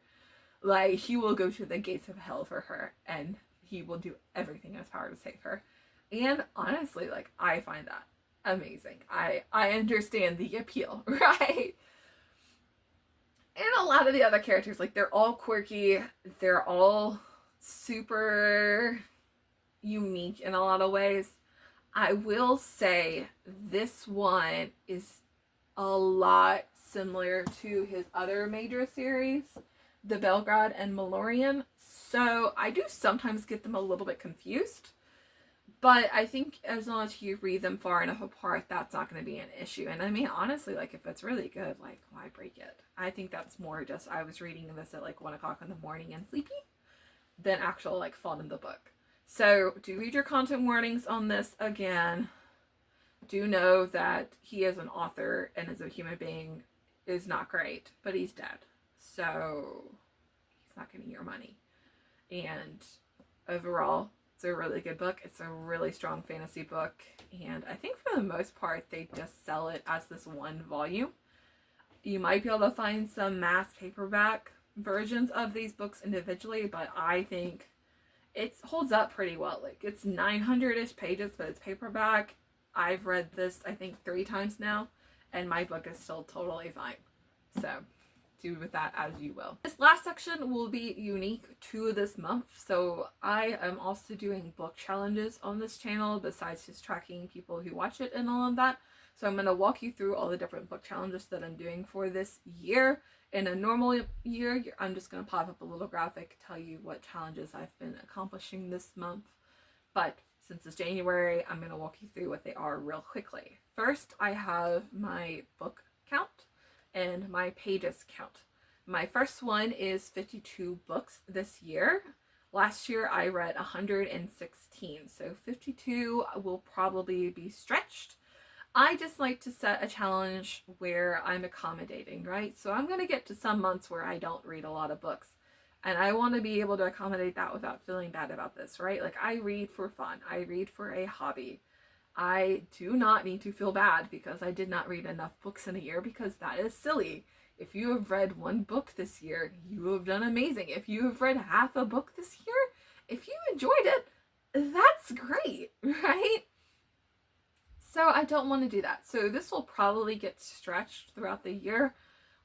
Like, he will go to the gates of hell for her, and he will do everything in his power to save her. And honestly, like, I find that amazing. I understand the appeal, right? And a lot of the other characters, like, they're all quirky. They're all super unique in a lot of ways. I will say this one is a lot similar to his other major series, the Belgrade and Malorian. So I do sometimes get them a little bit confused. But I think as long as you read them far enough apart, that's not going to be an issue. And I mean, honestly, like, if it's really good, like, why break it? I think that's more just, I was reading this at like 1 o'clock in the morning and sleepy than actual, like, fun in the book. So do read your content warnings on this again. Do know that he as an author and as a human being is not great, but he's dead. So he's not getting your money. And overall, it's a really good book. It's a really strong fantasy book. And I think for the most part, they just sell it as this one volume. You might be able to find some mass paperback versions of these books individually, but I think it holds up pretty well. Like, it's 900-ish pages, but it's paperback. I've read this, I think, 3 times now, and my book is still totally fine. So do with that as you will. This last section will be unique to this month. So I am also doing book challenges on this channel besides just tracking people who watch it and all of that. So I'm going to walk you through all the different book challenges that I'm doing for this year. In a normal year, I'm just going to pop up a little graphic, tell you what challenges I've been accomplishing this month. But since it's January, I'm going to walk you through what they are real quickly. First, I have my book count and my pages count. My first one is 52 books this year. Last year I read 116, so 52 will probably be stretched. I just like to set a challenge where I'm accommodating, right? So I'm going to get to some months where I don't read a lot of books. And I want to be able to accommodate that without feeling bad about this, right? Like, I read for fun. I read for a hobby. I do not need to feel bad because I did not read enough books in a year, because that is silly. If you have read 1 book this year, you have done amazing. If you have read half a book this year, if you enjoyed it, that's great, right? So I don't want to do that. So this will probably get stretched throughout the year.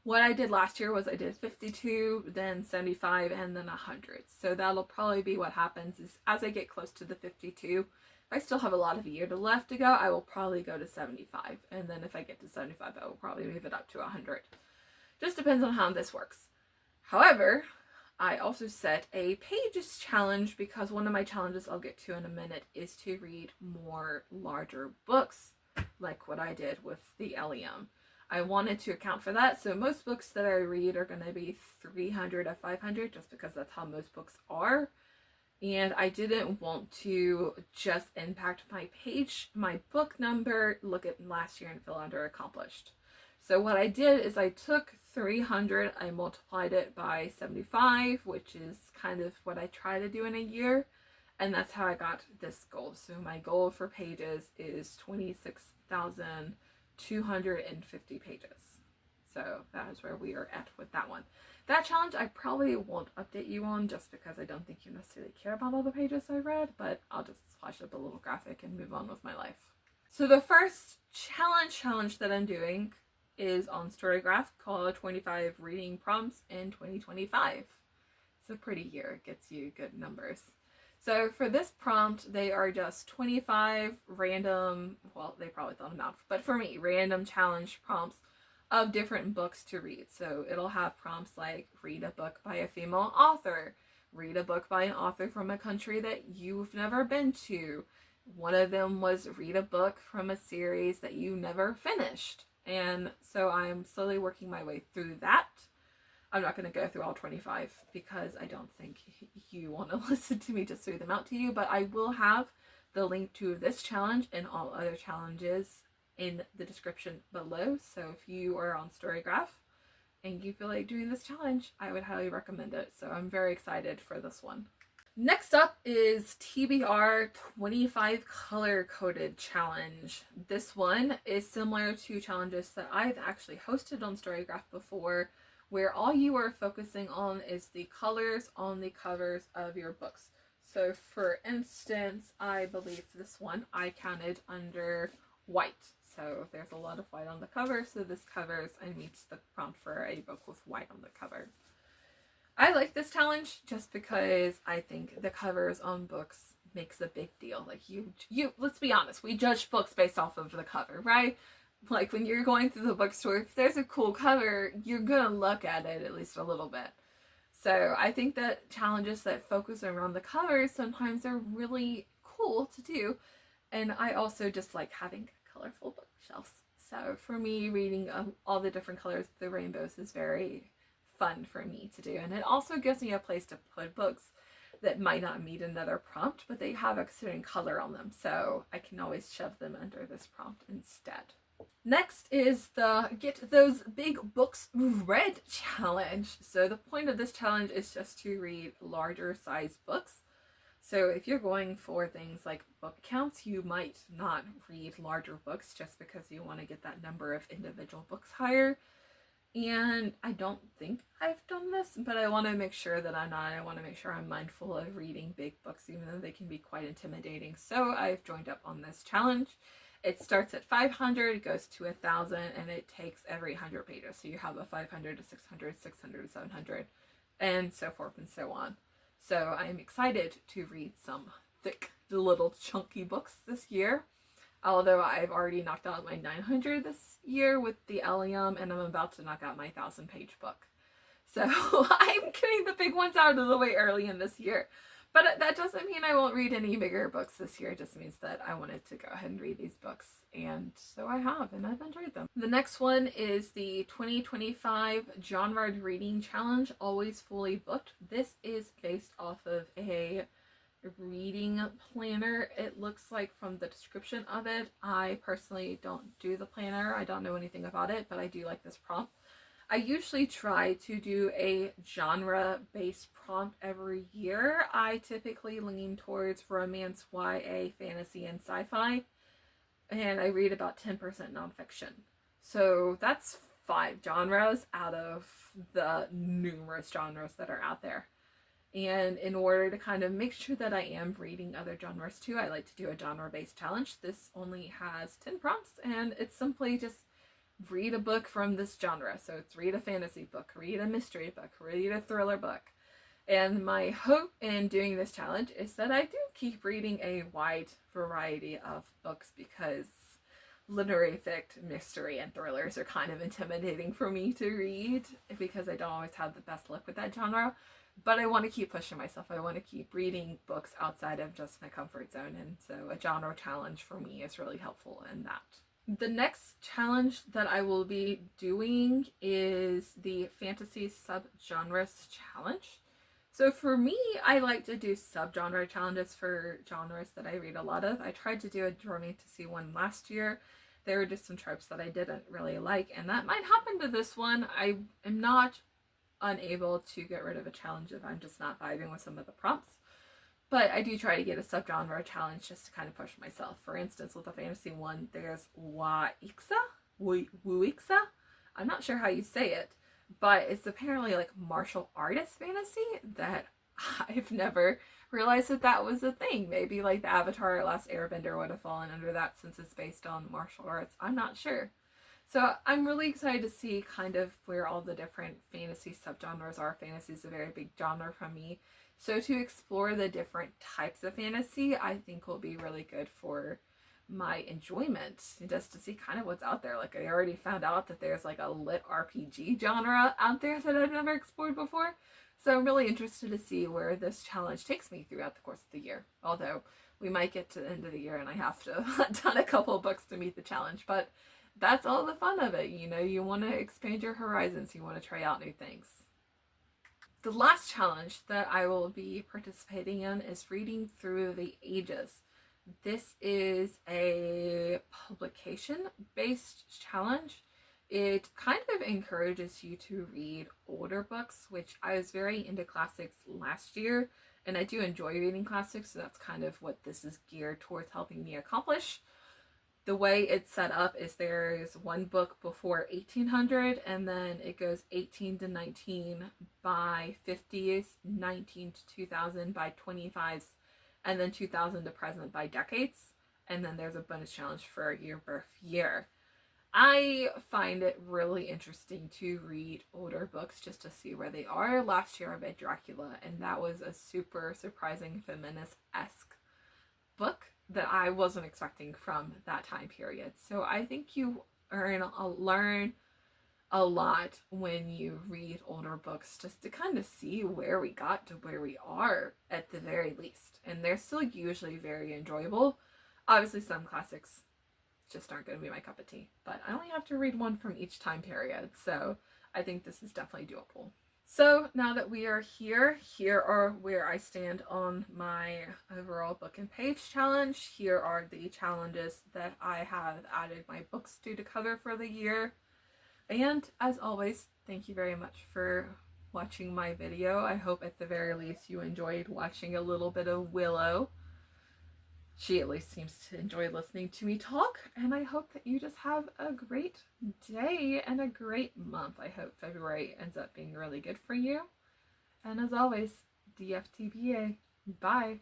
What I did last year was I did 52, then 75, and then 100. So that'll probably be what happens is as I get close to the 52, if I still have a lot of a year left to go, I will probably go to 75. And then if I get to 75, I will probably move it up to 100. Just depends on how this works. However, I also set a pages challenge because one of my challenges I'll get to in a minute is to read more larger books, like what I did with the LEM. I wanted to account for that, so most books that I read are going to be 300 to 500 just because that's how most books are. And I didn't want to just impact my book number, look at last year and feel under accomplished. So what I did is I took 300, I multiplied it by 75, which is kind of what I try to do in a year. And that's how I got this goal. So my goal for pages is 26,250 pages. So that is where we are at with that one. That challenge I probably won't update you on just because I don't think you necessarily care about all the pages I read, but I'll just flash up a little graphic and move on with my life. So the first challenge that I'm doing is on Storygraph, called 25 Reading Prompts in 2025. It's a pretty year. It gets you good numbers. So for this prompt, they are just 25 random, well, they probably thought them out, but for me, random challenge prompts of different books to read. So it'll have prompts like read a book by a female author, read a book by an author from a country that you've never been to. One of them was read a book from a series that you never finished. And so I'm slowly working my way through that. I'm not going to go through all 25 because I don't think you want to listen to me just read them out to you, but I will have the link to this challenge and all other challenges in the description below. So if you are on Storygraph and you feel like doing this challenge, I would highly recommend it. So I'm very excited for this one. Next up is TBR 25 color coded challenge. This one is similar to challenges that I've actually hosted on Storygraph before, where all you are focusing on is the colors on the covers of your books. So for instance, I believe this one I counted under white. So there's a lot of white on the cover, so this covers and meets the prompt for a book with white on the cover. I like this challenge just because I think the covers on books makes a big deal. Like you let's be honest, we judge books based off of the cover, right? Like when you're going through the bookstore, if there's a cool cover, you're gonna look at it at least a little bit. So I think that challenges that focus around the covers sometimes are really cool to do. And I also just like having colorful bookshelves. So for me, reading all the different colors of the rainbows is very fun for me to do. And it also gives me a place to put books that might not meet another prompt, but they have a certain color on them. So I can always shove them under this prompt instead. Next is the Get Those Big Books Read challenge. So the point of this challenge is just to read larger size books. So if you're going for things like book counts, you might not read larger books just because you want to get that number of individual books higher. And I don't think I've done this, but I want to make sure that I'm not. I want to make sure I'm mindful of reading big books, even though they can be quite intimidating. So I've joined up on this challenge. It starts at 500, goes to 1,000, and it takes every 100 pages. So you have a 500 to 600, 600 to 700, and so forth and so on. So I'm excited to read some thick, little chunky books this year. Although I've already knocked out my 900 this year with the Allium, and I'm about to knock out my 1,000-page book. So I'm getting the big ones out of the way early in this year. But that doesn't mean I won't read any bigger books this year. It just means that I wanted to go ahead and read these books. And so I have, and I've enjoyed them. The next one is the 2025 Genre Reading Challenge, Always Fully Booked. This is based off of a reading planner, it looks like, from the description of it. I personally don't do the planner. I don't know anything about it, but I do like this prompt. I usually try to do a genre-based prompt every year. I typically lean towards romance, YA, fantasy, and sci-fi, and I read about 10% nonfiction. So that's 5 genres out of the numerous genres that are out there. And in order to kind of make sure that I am reading other genres too, I like to do a genre-based challenge. This only has 10 prompts, and it's simply just read a book from this genre. So it's read a fantasy book, read a mystery book, read a thriller book. And my hope in doing this challenge is that I do keep reading a wide variety of books, because literary fiction, mystery, and thrillers are kind of intimidating for me to read because I don't always have the best luck with that genre. But I want to keep pushing myself. I want to keep reading books outside of just my comfort zone. And so a genre challenge for me is really helpful in that. The next challenge that I will be doing is the Fantasy Subgenres Challenge. So for me, I like to do subgenre challenges for genres that I read a lot of. I tried to do a romantasy one last year. There were just some tropes that I didn't really like, and that might happen to this one. I am not unable to get rid of a challenge if I'm just not vibing with some of the prompts. But I do try to get a subgenre challenge just to kind of push myself. For instance, with the fantasy one, there's Wuixa. I'm not sure how you say it, but it's apparently like martial artist fantasy that I've never realized that was a thing. Maybe like the Avatar Last Airbender would have fallen under that since it's based on martial arts. I'm not sure. So I'm really excited to see kind of where all the different fantasy subgenres are. Fantasy is a very big genre for me. So to explore the different types of fantasy, I think will be really good for my enjoyment, just to see kind of what's out there. Like I already found out that there's like a lit RPG genre out there that I've never explored before. So I'm really interested to see where this challenge takes me throughout the course of the year. Although we might get to the end of the year and I have to have done a couple of books to meet the challenge. But that's all the fun of it. You know, you want to expand your horizons. You want to try out new things. The last challenge that I will be participating in is Reading Through the Ages. This is a publication-based challenge. it kind of encourages you to read older books, which I was very into classics last year, and I do enjoy reading classics, so that's kind of what this is geared towards helping me accomplish. The way it's set up is there's one book before 1800, and then it goes 18 to 19 by 50s, 19 to 2000 by 25s, and then 2000 to present by decades. And then there's a bonus challenge for your birth year. I find it really interesting to read older books just to see where they are. Last year I read Dracula, and that was a super surprising feminist-esque book that I wasn't expecting from that time period. So I think you learn a lot when you read older books, just to kind of see where we got to where we are at the very least. And they're still usually very enjoyable. Obviously some classics just aren't going to be my cup of tea, but I only have to read one from each time period, so I think this is definitely doable. So now that we are here are where I stand on my overall book and page challenge. Here are the challenges that I have added my books to cover for the year. And as always, thank you very much for watching my video. I hope at the very least you enjoyed watching a little bit of Willow. She at least seems to enjoy listening to me talk, and I hope that you just have a great day and a great month. I hope February ends up being really good for you. And as always, DFTBA. Bye.